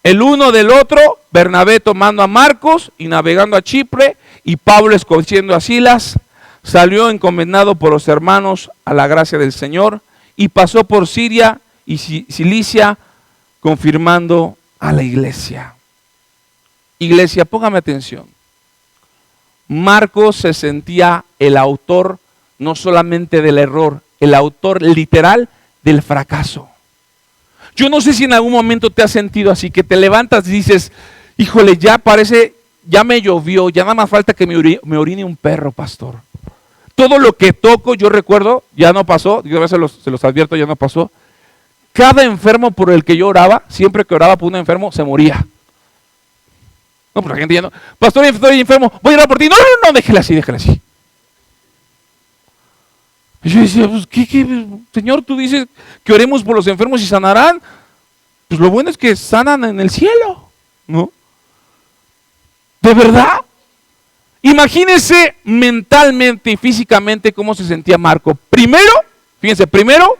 El uno del otro, Bernabé tomando a Marcos y navegando a Chipre, y Pablo escogiendo a Silas, salió encomendado por los hermanos a la gracia del Señor y pasó por Siria y Cilicia, confirmando a la iglesia. Iglesia, póngame atención. Marcos se sentía el autor no solamente del error, el autor literal del fracaso. Yo no sé si en algún momento te has sentido así, que te levantas y dices, híjole, ya parece, ya me llovió, ya nada más falta que me orine un perro, pastor. Todo lo que toco, yo recuerdo, ya no pasó, yo a veces se los advierto, ya no pasó. Cada enfermo por el que yo oraba, siempre que oraba por un enfermo, se moría. No, pero la gente ya no, pastor, estoy enfermo, voy a orar por ti. No, no, no, déjela así, déjela así. Y yo decía, pues, ¿qué? Señor, tú dices que oremos por los enfermos y sanarán. Pues lo bueno es que sanan en el cielo, ¿no? ¿De verdad? Imagínense mentalmente y físicamente cómo se sentía Marco. Primero, fíjense, primero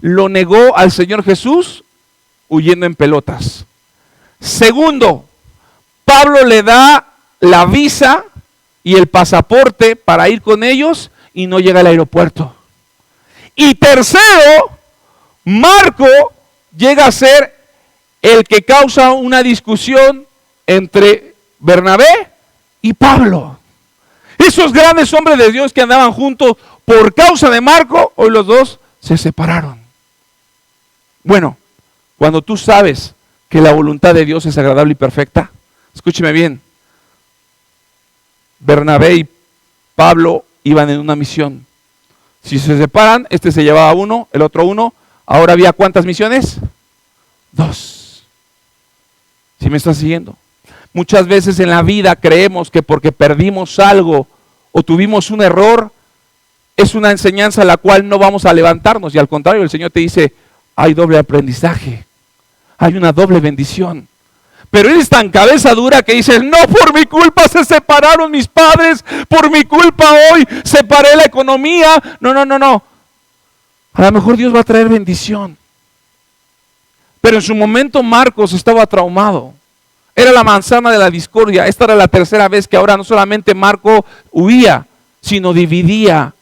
lo negó al Señor Jesús huyendo en pelotas. Segundo, Pablo le da la visa y el pasaporte para ir con ellos y no llega al aeropuerto. Y tercero, Marco llega a ser el que causa una discusión entre Bernabé y Pablo. Esos grandes hombres de Dios que andaban juntos por causa de Marco, hoy los dos se separaron. Bueno, cuando tú sabes que la voluntad de Dios es agradable y perfecta, escúcheme bien, Bernabé y Pablo iban en una misión. Si se separan, este se llevaba uno, el otro uno. Ahora había ¿cuántas misiones? 2. ¿Sí me estás siguiendo? Muchas veces en la vida creemos que porque perdimos algo o tuvimos un error, es una enseñanza a la cual no vamos a levantarnos. Y al contrario, el Señor te dice, hay doble aprendizaje, hay una doble bendición. Pero eres tan cabeza dura que dices, no, por mi culpa se separaron mis padres, por mi culpa hoy separé la economía. No. A lo mejor Dios va a traer bendición. Pero en su momento Marcos estaba traumado. Era la manzana de la discordia. Esta era la tercera vez que ahora no solamente Marco huía, sino dividía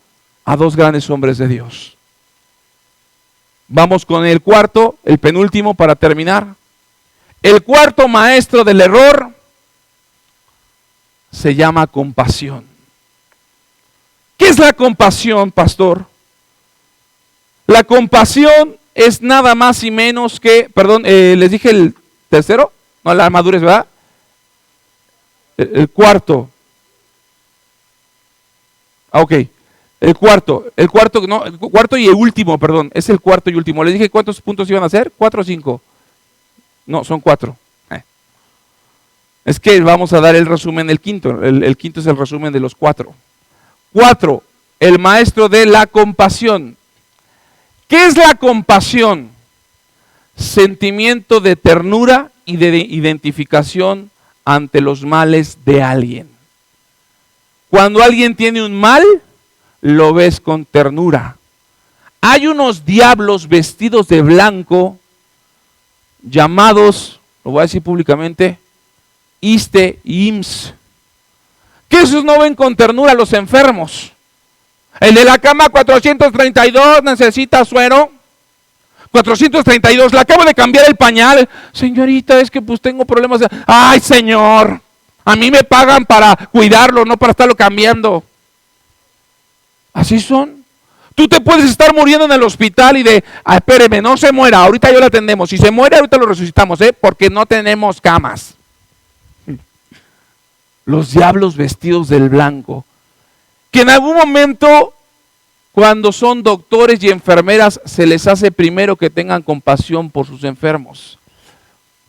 a 2 grandes hombres de Dios. Vamos con el cuarto, el penúltimo para terminar. El cuarto maestro del error se llama compasión. ¿Qué es la compasión, pastor? La compasión es nada más y menos que, perdón, les dije el tercero, no, la madurez, ¿verdad? El cuarto. Ok. El cuarto y el último, perdón, es el cuarto y último. Les dije cuántos puntos iban a hacer, 4 o 5. No, son 4. Es que vamos a dar el resumen del quinto. El quinto es el resumen de los 4. 4. El maestro de la compasión. ¿Qué es la compasión? Sentimiento de ternura y de identificación ante los males de alguien. Cuando alguien tiene un mal, lo ves con ternura. Hay unos diablos vestidos de blanco llamados, lo voy a decir públicamente, ISSSTE y IMSS, que esos no ven con ternura a los enfermos. El de la cama 432 necesita suero. 432, le acabo de cambiar el pañal. Señorita, es que pues tengo problemas de... Ay, señor, a mí me pagan para cuidarlo, no para estarlo cambiando. Así son. Tú te puedes estar muriendo en el hospital y de, espéreme, no se muera, ahorita yo lo atendemos. Si se muere, ahorita lo resucitamos, porque no tenemos camas. Los diablos vestidos del blanco, que en algún momento, cuando son doctores y enfermeras, se les hace primero que tengan compasión por sus enfermos.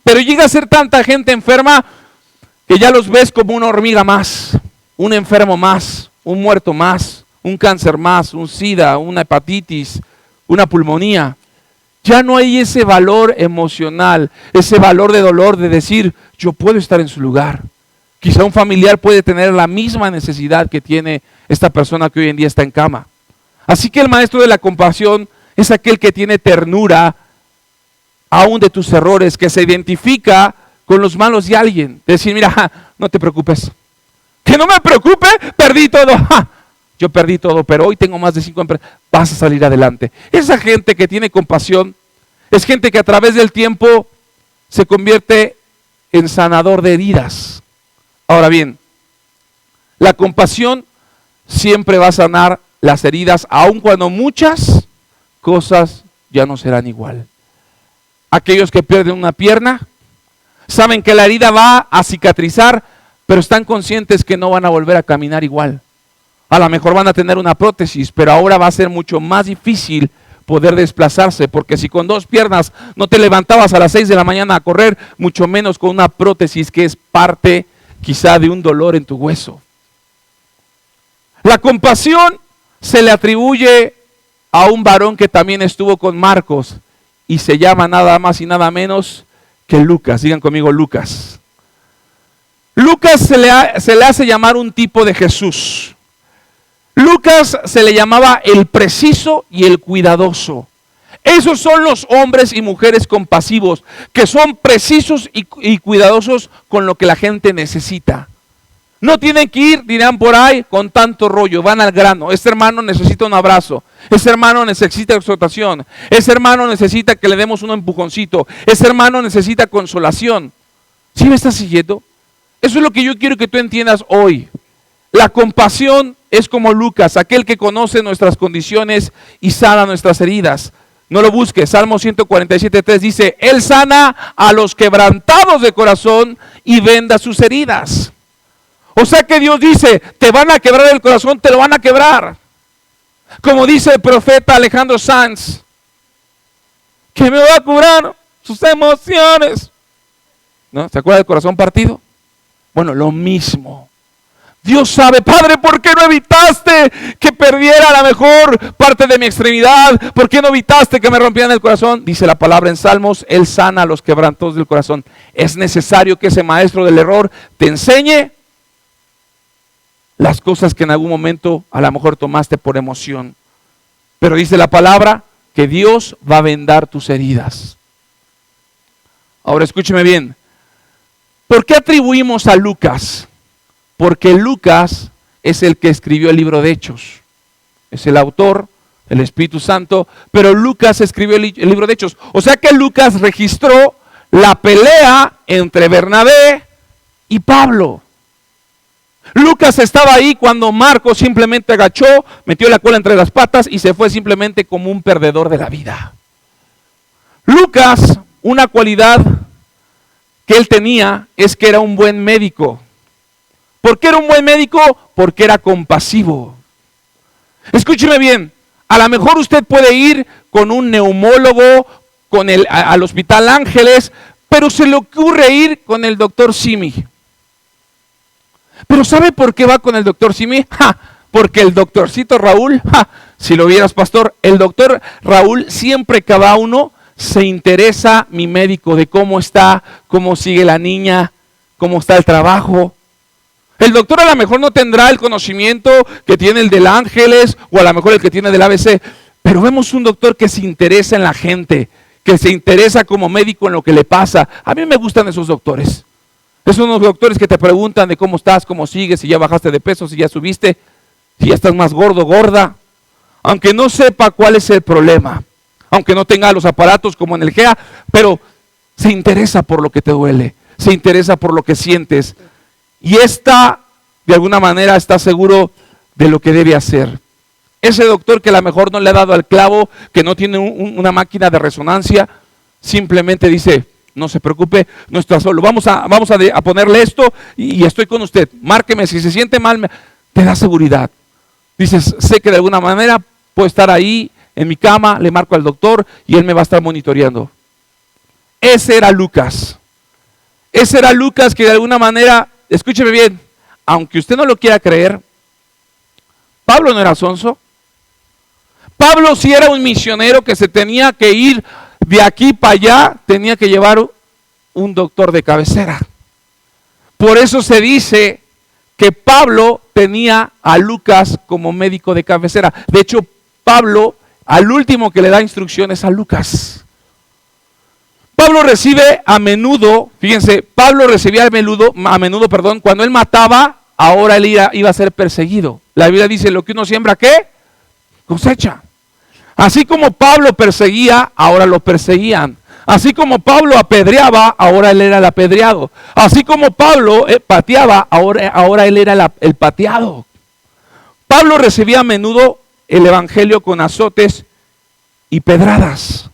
Pero llega a ser tanta gente enferma que ya los ves como una hormiga más, un enfermo más, un muerto más, un cáncer más, un SIDA, una hepatitis, una pulmonía. Ya no hay ese valor emocional, ese valor de dolor de decir, yo puedo estar en su lugar. Quizá un familiar puede tener la misma necesidad que tiene esta persona que hoy en día está en cama. Así que el maestro de la compasión es aquel que tiene ternura aún de tus errores, que se identifica con los malos de alguien. Decir, mira, no te preocupes. Que no me preocupe, perdí todo. Yo perdí todo, pero hoy tengo más de 5 empresas. Vas a salir adelante. Esa gente que tiene compasión es gente que a través del tiempo se convierte en sanador de heridas. Ahora bien, la compasión siempre va a sanar las heridas, aun cuando muchas cosas ya no serán igual. Aquellos que pierden una pierna saben que la herida va a cicatrizar, pero están conscientes que no van a volver a caminar igual. A lo mejor van a tener una prótesis, pero ahora va a ser mucho más difícil poder desplazarse, porque si con 2 piernas no te levantabas a las 6 de la mañana a correr, mucho menos con una prótesis que es parte quizá de un dolor en tu hueso. La compasión se le atribuye a un varón que también estuvo con Marcos y se llama nada más y nada menos que Lucas. Digan conmigo, Lucas. Lucas se le hace llamar un tipo de Jesús. Lucas se le llamaba el preciso y el cuidadoso. Esos son los hombres y mujeres compasivos, que son precisos y cuidadosos con lo que la gente necesita. No tienen que ir, dirán por ahí, con tanto rollo, van al grano. Este hermano necesita un abrazo, ese hermano necesita exhortación, ese hermano necesita que le demos un empujoncito, ese hermano necesita consolación. ¿Sí me estás siguiendo? Eso es lo que yo quiero que tú entiendas hoy. La compasión es como Lucas, aquel que conoce nuestras condiciones y sana nuestras heridas. No lo busques, Salmo 147:3 dice, Él sana a los quebrantados de corazón y venda sus heridas. O sea que Dios dice, te van a quebrar el corazón, te lo van a quebrar. Como dice el profeta Alejandro Sanz, que me va a curar sus emociones. ¿No? ¿Se acuerda del corazón partido? Bueno, lo mismo. Dios sabe, Padre, ¿por qué no evitaste que perdiera la mejor parte de mi extremidad? ¿Por qué no evitaste que me rompieran el corazón? Dice la palabra en Salmos, Él sana a los quebrantados del corazón. Es necesario que ese maestro del error te enseñe las cosas que en algún momento a lo mejor tomaste por emoción. Pero dice la palabra que Dios va a vendar tus heridas. Ahora escúcheme bien. ¿Por qué atribuimos a Lucas? Porque Lucas es el que escribió el libro de Hechos. Es el autor, el Espíritu Santo, pero Lucas escribió el libro de Hechos. O sea que Lucas registró la pelea entre Bernabé y Pablo. Lucas estaba ahí cuando Marcos simplemente agachó, metió la cola entre las patas y se fue simplemente como un perdedor de la vida. Lucas, una cualidad que él tenía es que era un buen médico. ¿Por qué era un buen médico? Porque era compasivo. Escúcheme bien, a lo mejor usted puede ir con un neumólogo, al Hospital Ángeles, pero se le ocurre ir con el doctor Simi. ¿Pero sabe por qué va con el doctor Simi? Porque el doctorcito Raúl, si lo vieras, pastor, el doctor Raúl siempre cada uno se interesa, mi médico, de cómo está, cómo sigue la niña, cómo está el trabajo. El doctor a lo mejor no tendrá el conocimiento que tiene el del Ángeles o a lo mejor el que tiene del ABC, pero vemos un doctor que se interesa en la gente, que se interesa como médico en lo que le pasa. A mí me gustan esos doctores. Esos son los doctores que te preguntan de cómo estás, cómo sigues, si ya bajaste de peso, si ya subiste, si ya estás más gordo, gorda. Aunque no sepa cuál es el problema, aunque no tenga los aparatos como en el GEA, pero se interesa por lo que te duele, se interesa por lo que sientes. Y de alguna manera, está seguro de lo que debe hacer. Ese doctor que a lo mejor no le ha dado al clavo, que no tiene una máquina de resonancia, simplemente dice, no se preocupe, no está solo. Vamos a ponerle esto y estoy con usted. Márqueme, si se siente mal, te da seguridad. Dices, sé que de alguna manera puedo estar ahí en mi cama, le marco al doctor y él me va a estar monitoreando. Ese era Lucas. Ese era Lucas que de alguna manera, escúcheme bien, aunque usted no lo quiera creer, Pablo no era sonso. Pablo sí era un misionero que se tenía que ir de aquí para allá tenía que llevar un doctor de cabecera. Por eso se dice que Pablo tenía a Lucas como médico de cabecera. De hecho, Pablo al último que le da instrucciones a Lucas. Pablo recibe a menudo, fíjense, Pablo recibía a menudo, cuando él mataba, ahora él iba a ser perseguido. La Biblia dice, lo que uno siembra, ¿qué? Cosecha. Así como Pablo perseguía, ahora lo perseguían. Así como Pablo apedreaba, ahora él era el apedreado. Así como Pablo pateaba, ahora él era el pateado. Pablo recibía a menudo el evangelio con azotes y pedradas.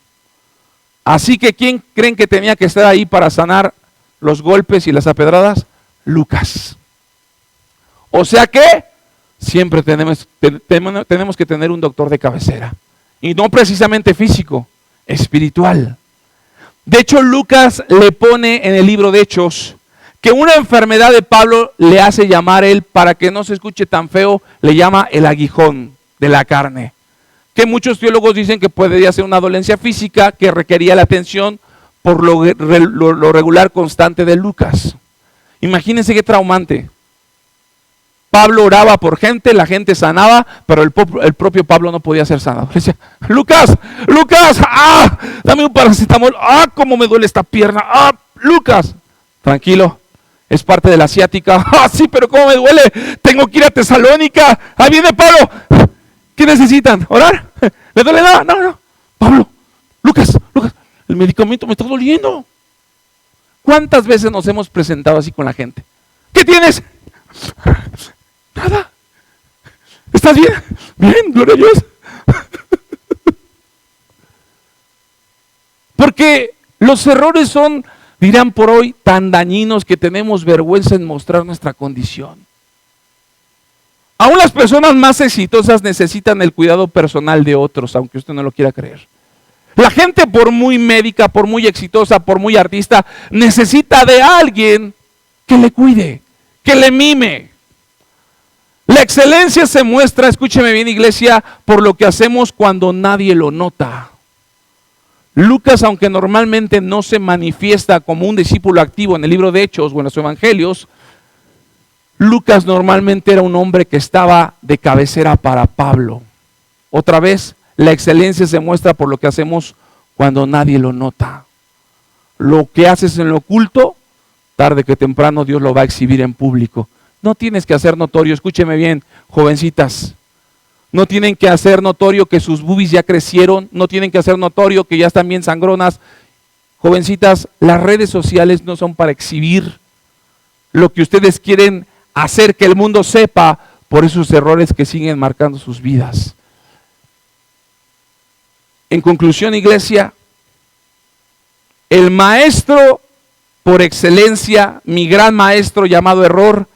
Así que ¿quién creen que tenía que estar ahí para sanar los golpes y las apedradas? Lucas. O sea que siempre tenemos que tener un doctor de cabecera. Y no precisamente físico, espiritual. De hecho, Lucas le pone en el libro de Hechos que una enfermedad de Pablo le hace llamar él, para que no se escuche tan feo, le llama el aguijón de la carne. Que muchos teólogos dicen que podría ser una dolencia física que requería la atención por lo regular constante de Lucas. Imagínense qué traumante. Pablo oraba por gente, la gente sanaba, pero el propio Pablo no podía ser sanado. Le decía, Lucas, dame un paracetamol, cómo me duele esta pierna, Lucas, tranquilo, es parte de la ciática, sí, pero cómo me duele, tengo que ir a Tesalónica, ahí viene Pablo, ¿qué necesitan? ¿Orar? ¿Le duele nada? No, Pablo, Lucas, el medicamento me está doliendo. ¿Cuántas veces nos hemos presentado así con la gente? ¿Qué tienes? Nada. ¿Estás bien? Bien, gloria a Dios. Porque los errores son, dirán por hoy, tan dañinos que tenemos vergüenza en mostrar nuestra condición. Aún las personas más exitosas necesitan el cuidado personal de otros, aunque usted no lo quiera creer. La gente, por muy médica, por muy exitosa, por muy artista, necesita de alguien que le cuide, que le mime. La excelencia se muestra, escúcheme bien, iglesia, por lo que hacemos cuando nadie lo nota. Lucas, aunque normalmente no se manifiesta como un discípulo activo en el libro de Hechos o en los evangelios, Lucas normalmente era un hombre que estaba de cabecera para Pablo. Otra vez, la excelencia se muestra por lo que hacemos cuando nadie lo nota. Lo que haces en lo oculto, tarde que temprano Dios lo va a exhibir en público. No tienes que hacer notorio, escúcheme bien, jovencitas. No tienen que hacer notorio que sus boobies ya crecieron, no tienen que hacer notorio que ya están bien sangronas. Jovencitas, las redes sociales no son para exhibir lo que ustedes quieren hacer que el mundo sepa por esos errores que siguen marcando sus vidas. En conclusión, iglesia, el maestro por excelencia, mi gran maestro llamado error,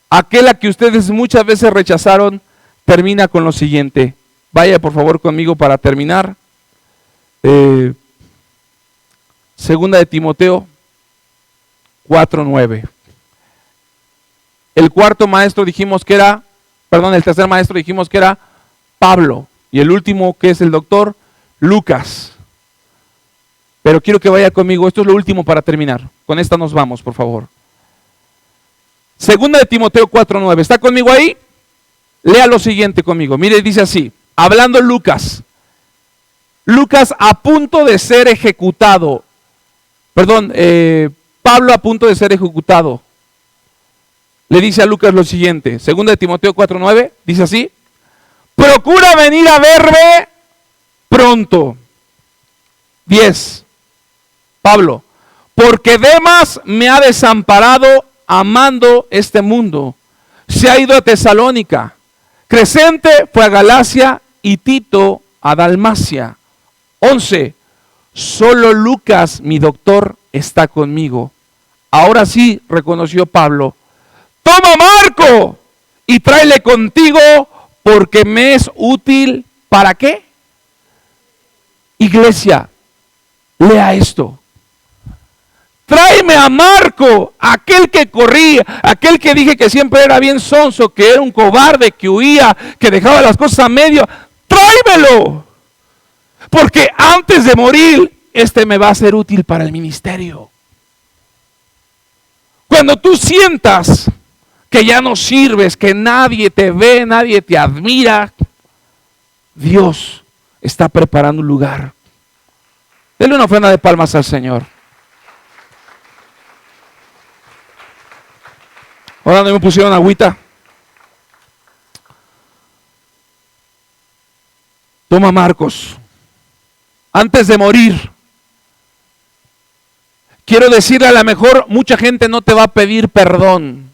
aquel a que ustedes muchas veces rechazaron, termina con lo siguiente. Vaya por favor conmigo para terminar. Segunda de Timoteo 4:9. El tercer maestro dijimos que era Pablo. Y el último, que es el doctor, Lucas. Pero quiero que vaya conmigo, esto es lo último para terminar. Con esta nos vamos, por favor. Segunda de Timoteo 4:9. ¿Está conmigo ahí? Lea lo siguiente conmigo. Mire, dice así, hablando Lucas a punto de ser ejecutado. Pablo a punto de ser ejecutado. Le dice a Lucas lo siguiente. Segunda de Timoteo 4:9. Dice así. Procura venir a verme pronto. 10. Pablo. Porque Demas me ha desamparado amando este mundo. Se ha ido a Tesalónica. Crescente fue a Galacia y Tito a Dalmacia. 11. Solo Lucas, mi doctor, está conmigo. Ahora sí, reconoció Pablo. Toma Marco y tráele contigo porque me es útil. ¿Para qué? Iglesia, lea esto. Tráeme a Marco, aquel que corría, aquel que dije que siempre era bien sonso, que era un cobarde, que huía, que dejaba las cosas a medio. Tráemelo, porque antes de morir, me va a ser útil para el ministerio. Cuando tú sientas que ya no sirves, que nadie te ve, nadie te admira, Dios está preparando un lugar. Denle una ofrenda de palmas al Señor. Ahora no me pusieron agüita. Toma, Marcos. Antes de morir, quiero decirle, a lo mejor mucha gente no te va a pedir perdón.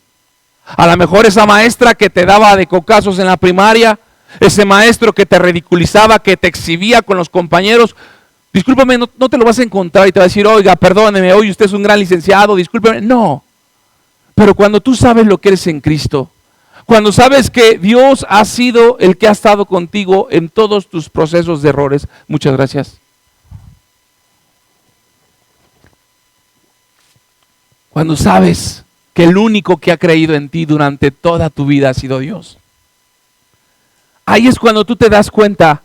A lo mejor esa maestra que te daba de cocazos en la primaria, ese maestro que te ridiculizaba, que te exhibía con los compañeros, discúlpame, no te lo vas a encontrar y te va a decir, oiga, perdóneme, oye, usted es un gran licenciado, discúlpeme. No. Pero cuando tú sabes lo que eres en Cristo, cuando sabes que Dios ha sido el que ha estado contigo en todos tus procesos de errores, muchas gracias. Cuando sabes que el único que ha creído en ti durante toda tu vida ha sido Dios. Ahí es cuando tú te das cuenta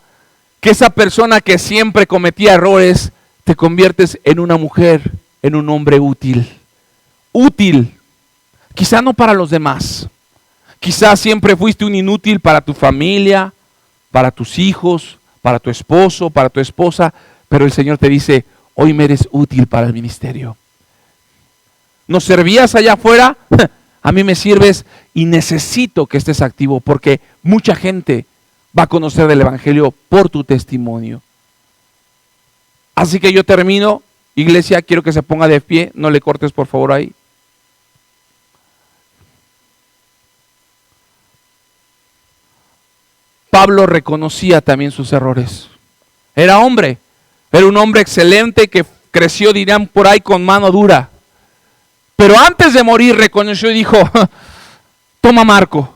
que esa persona que siempre cometía errores, te conviertes en una mujer, en un hombre útil. Útil. Quizá no para los demás. Quizá siempre fuiste un inútil para tu familia, para tus hijos, para tu esposo, para tu esposa. Pero el Señor te dice, hoy me eres útil para el ministerio. ¿Nos servías allá afuera? A mí me sirves y necesito que estés activo porque mucha gente va a conocer del Evangelio por tu testimonio. Así que yo termino. Iglesia, quiero que se ponga de pie. No le cortes, por favor, ahí. Pablo reconocía también sus errores. Era hombre. Era un hombre excelente que creció, dirán por ahí, con mano dura. Pero antes de morir reconoció y dijo, toma, Marco.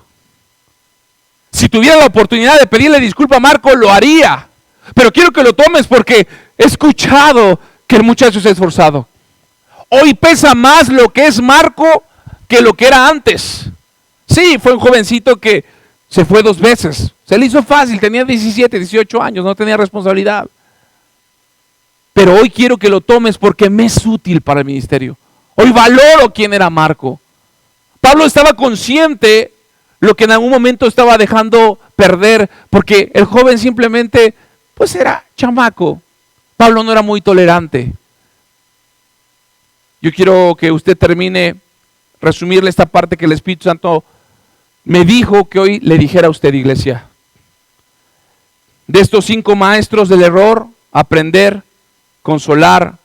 Si tuviera la oportunidad de pedirle disculpa a Marco, lo haría. Pero quiero que lo tomes porque he escuchado que el muchacho se ha esforzado. Hoy pesa más lo que es Marco que lo que era antes. Sí, fue un jovencito que se fue 2 veces. Se le hizo fácil, tenía 17, 18 años, no tenía responsabilidad. Pero hoy quiero que lo tomes porque me es útil para el ministerio. Hoy valoro quién era Marco. Pablo estaba consciente lo que en algún momento estaba dejando perder, porque el joven simplemente, pues era chamaco. Pablo no era muy tolerante. Yo quiero que usted termine, resumirle esta parte que el Espíritu Santo me dijo que hoy le dijera a usted, iglesia. De estos 5 maestros del error, aprender, consolar,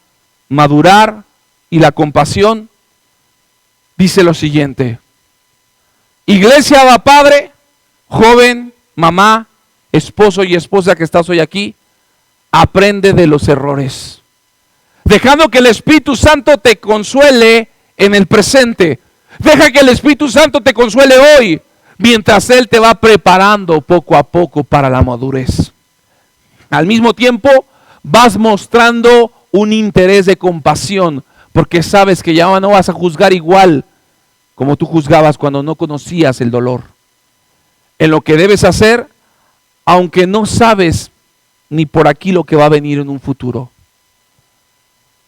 madurar y la compasión, dice lo siguiente. Iglesia, va, padre, joven, mamá, esposo y esposa que estás hoy aquí, aprende de los errores. Dejando que el Espíritu Santo te consuele en el presente. Deja que el Espíritu Santo te consuele hoy, mientras Él te va preparando poco a poco para la madurez. Al mismo tiempo, vas mostrando un interés de compasión, porque sabes que ya no vas a juzgar igual como tú juzgabas cuando no conocías el dolor. En lo que debes hacer, aunque no sabes ni por aquí lo que va a venir en un futuro.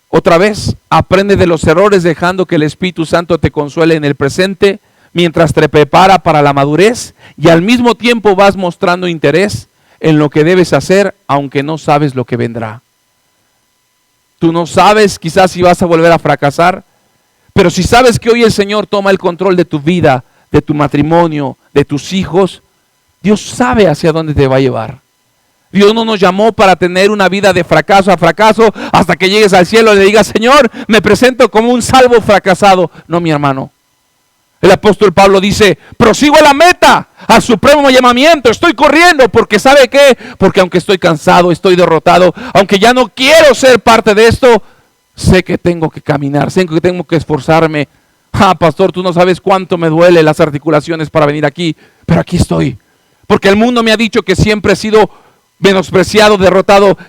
Otra vez, aprende de los errores dejando que el Espíritu Santo te consuele en el presente, mientras te prepara para la madurez, y al mismo tiempo vas mostrando interés en lo que debes hacer, aunque no sabes lo que vendrá. Tú no sabes quizás si vas a volver a fracasar, pero si sabes que hoy el Señor toma el control de tu vida, de tu matrimonio, de tus hijos, Dios sabe hacia dónde te va a llevar. Dios no nos llamó para tener una vida de fracaso a fracaso hasta que llegues al cielo y le digas, Señor, me presento como un salvo fracasado. No, mi hermano. El apóstol Pablo dice, prosigo a la meta, al supremo llamamiento, estoy corriendo, porque ¿sabe qué? Porque aunque estoy cansado, estoy derrotado, aunque ya no quiero ser parte de esto, sé que tengo que caminar, sé que tengo que esforzarme. Pastor, tú no sabes cuánto me duele las articulaciones para venir aquí, pero aquí estoy. Porque el mundo me ha dicho que siempre he sido menospreciado, derrotado,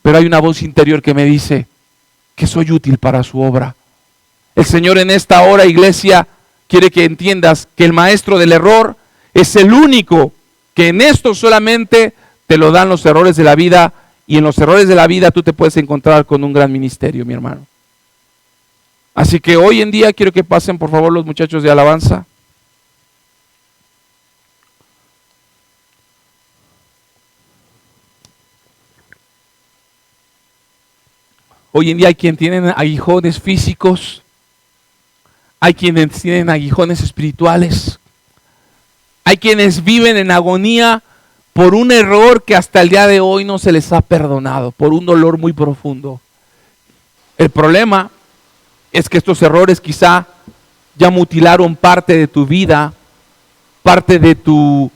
pero hay una voz interior que me dice que soy útil para su obra. El Señor en esta hora, iglesia, quiere que entiendas que el maestro del error es el único que en esto solamente te lo dan los errores de la vida Y en los errores de la vida tú te puedes encontrar con un gran ministerio, mi hermano. Así que hoy en día quiero que pasen por favor los muchachos de alabanza. Hoy en día hay quienes tienen aguijones físicos, hay quienes tienen aguijones espirituales, hay quienes viven en agonía por un error que hasta el día de hoy no se les ha perdonado, por un dolor muy profundo. El problema es que estos errores quizá ya mutilaron parte de tu vida, parte de tu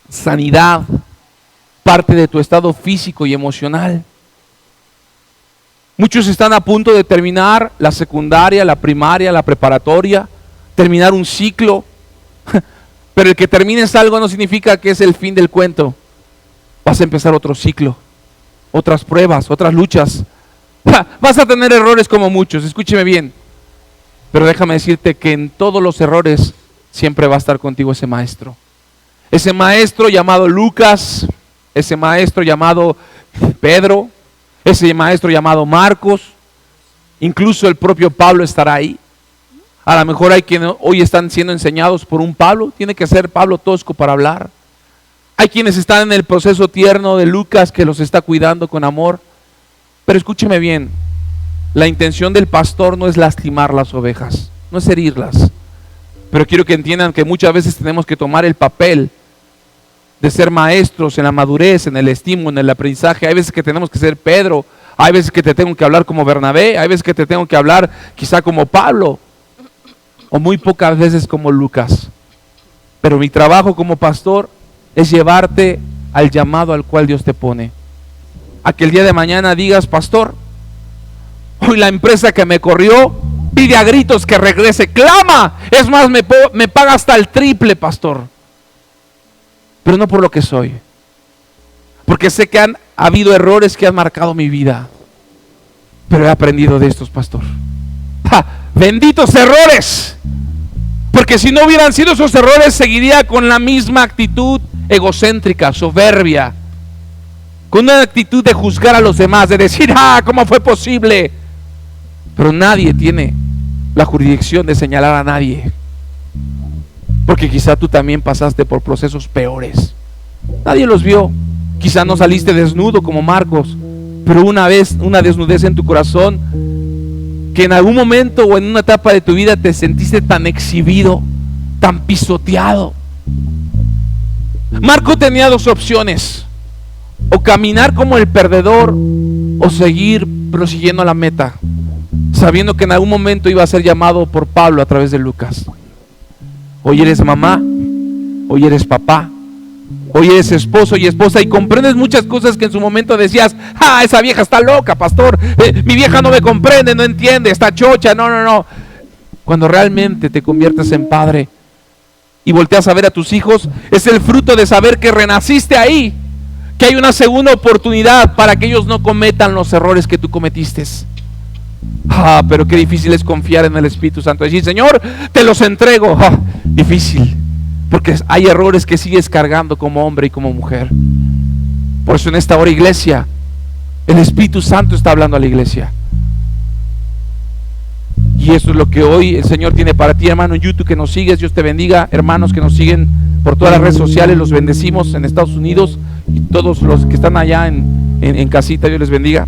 sanidad, parte de tu estado físico y emocional. Muchos están a punto de terminar la secundaria, la primaria, la preparatoria, terminar un ciclo. Pero el que termines algo no significa que es el fin del cuento. Vas a empezar otro ciclo, otras pruebas, otras luchas. Vas a tener errores como muchos, escúcheme bien. Pero déjame decirte que en todos los errores siempre va a estar contigo ese maestro. Ese maestro llamado Lucas, ese maestro llamado Pedro, ese maestro llamado Marcos, incluso el propio Pablo estará ahí. A lo mejor hay quienes hoy están siendo enseñados por un Pablo, tiene que ser Pablo tosco para hablar. Hay quienes están en el proceso tierno de Lucas que los está cuidando con amor. Pero escúcheme bien, la intención del pastor no es lastimar las ovejas, no es herirlas. Pero quiero que entiendan que muchas veces tenemos que tomar el papel de ser maestros en la madurez, en el estímulo, en el aprendizaje. Hay veces que tenemos que ser Pedro, hay veces que te tengo que hablar como Bernabé, hay veces que te tengo que hablar quizá como Pablo, o muy pocas veces como Lucas. Pero mi trabajo como pastor es llevarte al llamado al cual Dios te pone. A que el día de mañana digas: pastor, hoy la empresa que me corrió pide a gritos que regrese, clama, es más, me paga hasta el triple, pastor. Pero no por lo que soy, porque sé que han habido errores que han marcado mi vida, pero he aprendido de estos, pastor. Benditos errores, porque si no hubieran sido esos errores, seguiría con la misma actitud egocéntrica, soberbia, con una actitud de juzgar a los demás, de decir: ¿cómo fue posible? Pero nadie tiene la jurisdicción de señalar a nadie, porque quizá tú también pasaste por procesos peores. Nadie los vio. Quizá no saliste desnudo como Marcos, pero una vez, una desnudez en tu corazón, que en algún momento o en una etapa de tu vida te sentiste tan exhibido, tan pisoteado. Marco tenía dos opciones: o caminar como el perdedor, o seguir prosiguiendo la meta, sabiendo que en algún momento iba a ser llamado por Pablo a través de Lucas. Hoy eres mamá, hoy eres papá, hoy eres esposo y esposa, y comprendes muchas cosas que en su momento decías: esa vieja está loca, pastor, mi vieja no me comprende, no entiende, está chocha. No. Cuando realmente te conviertes en padre y volteas a ver a tus hijos, es el fruto de saber que renaciste ahí, que hay una segunda oportunidad para que ellos no cometan los errores que tú cometiste. Pero qué difícil es confiar en el Espíritu Santo, decir: Señor, te los entrego. Difícil, porque hay errores que sigues cargando como hombre y como mujer. Por eso en esta hora, iglesia, el Espíritu Santo está hablando a la iglesia, y eso es lo que hoy el Señor tiene para ti, hermano, en YouTube que nos sigues. Dios te bendiga. Hermanos que nos siguen por todas las redes sociales, los bendecimos en Estados Unidos, y todos los que están allá en casita, Dios les bendiga.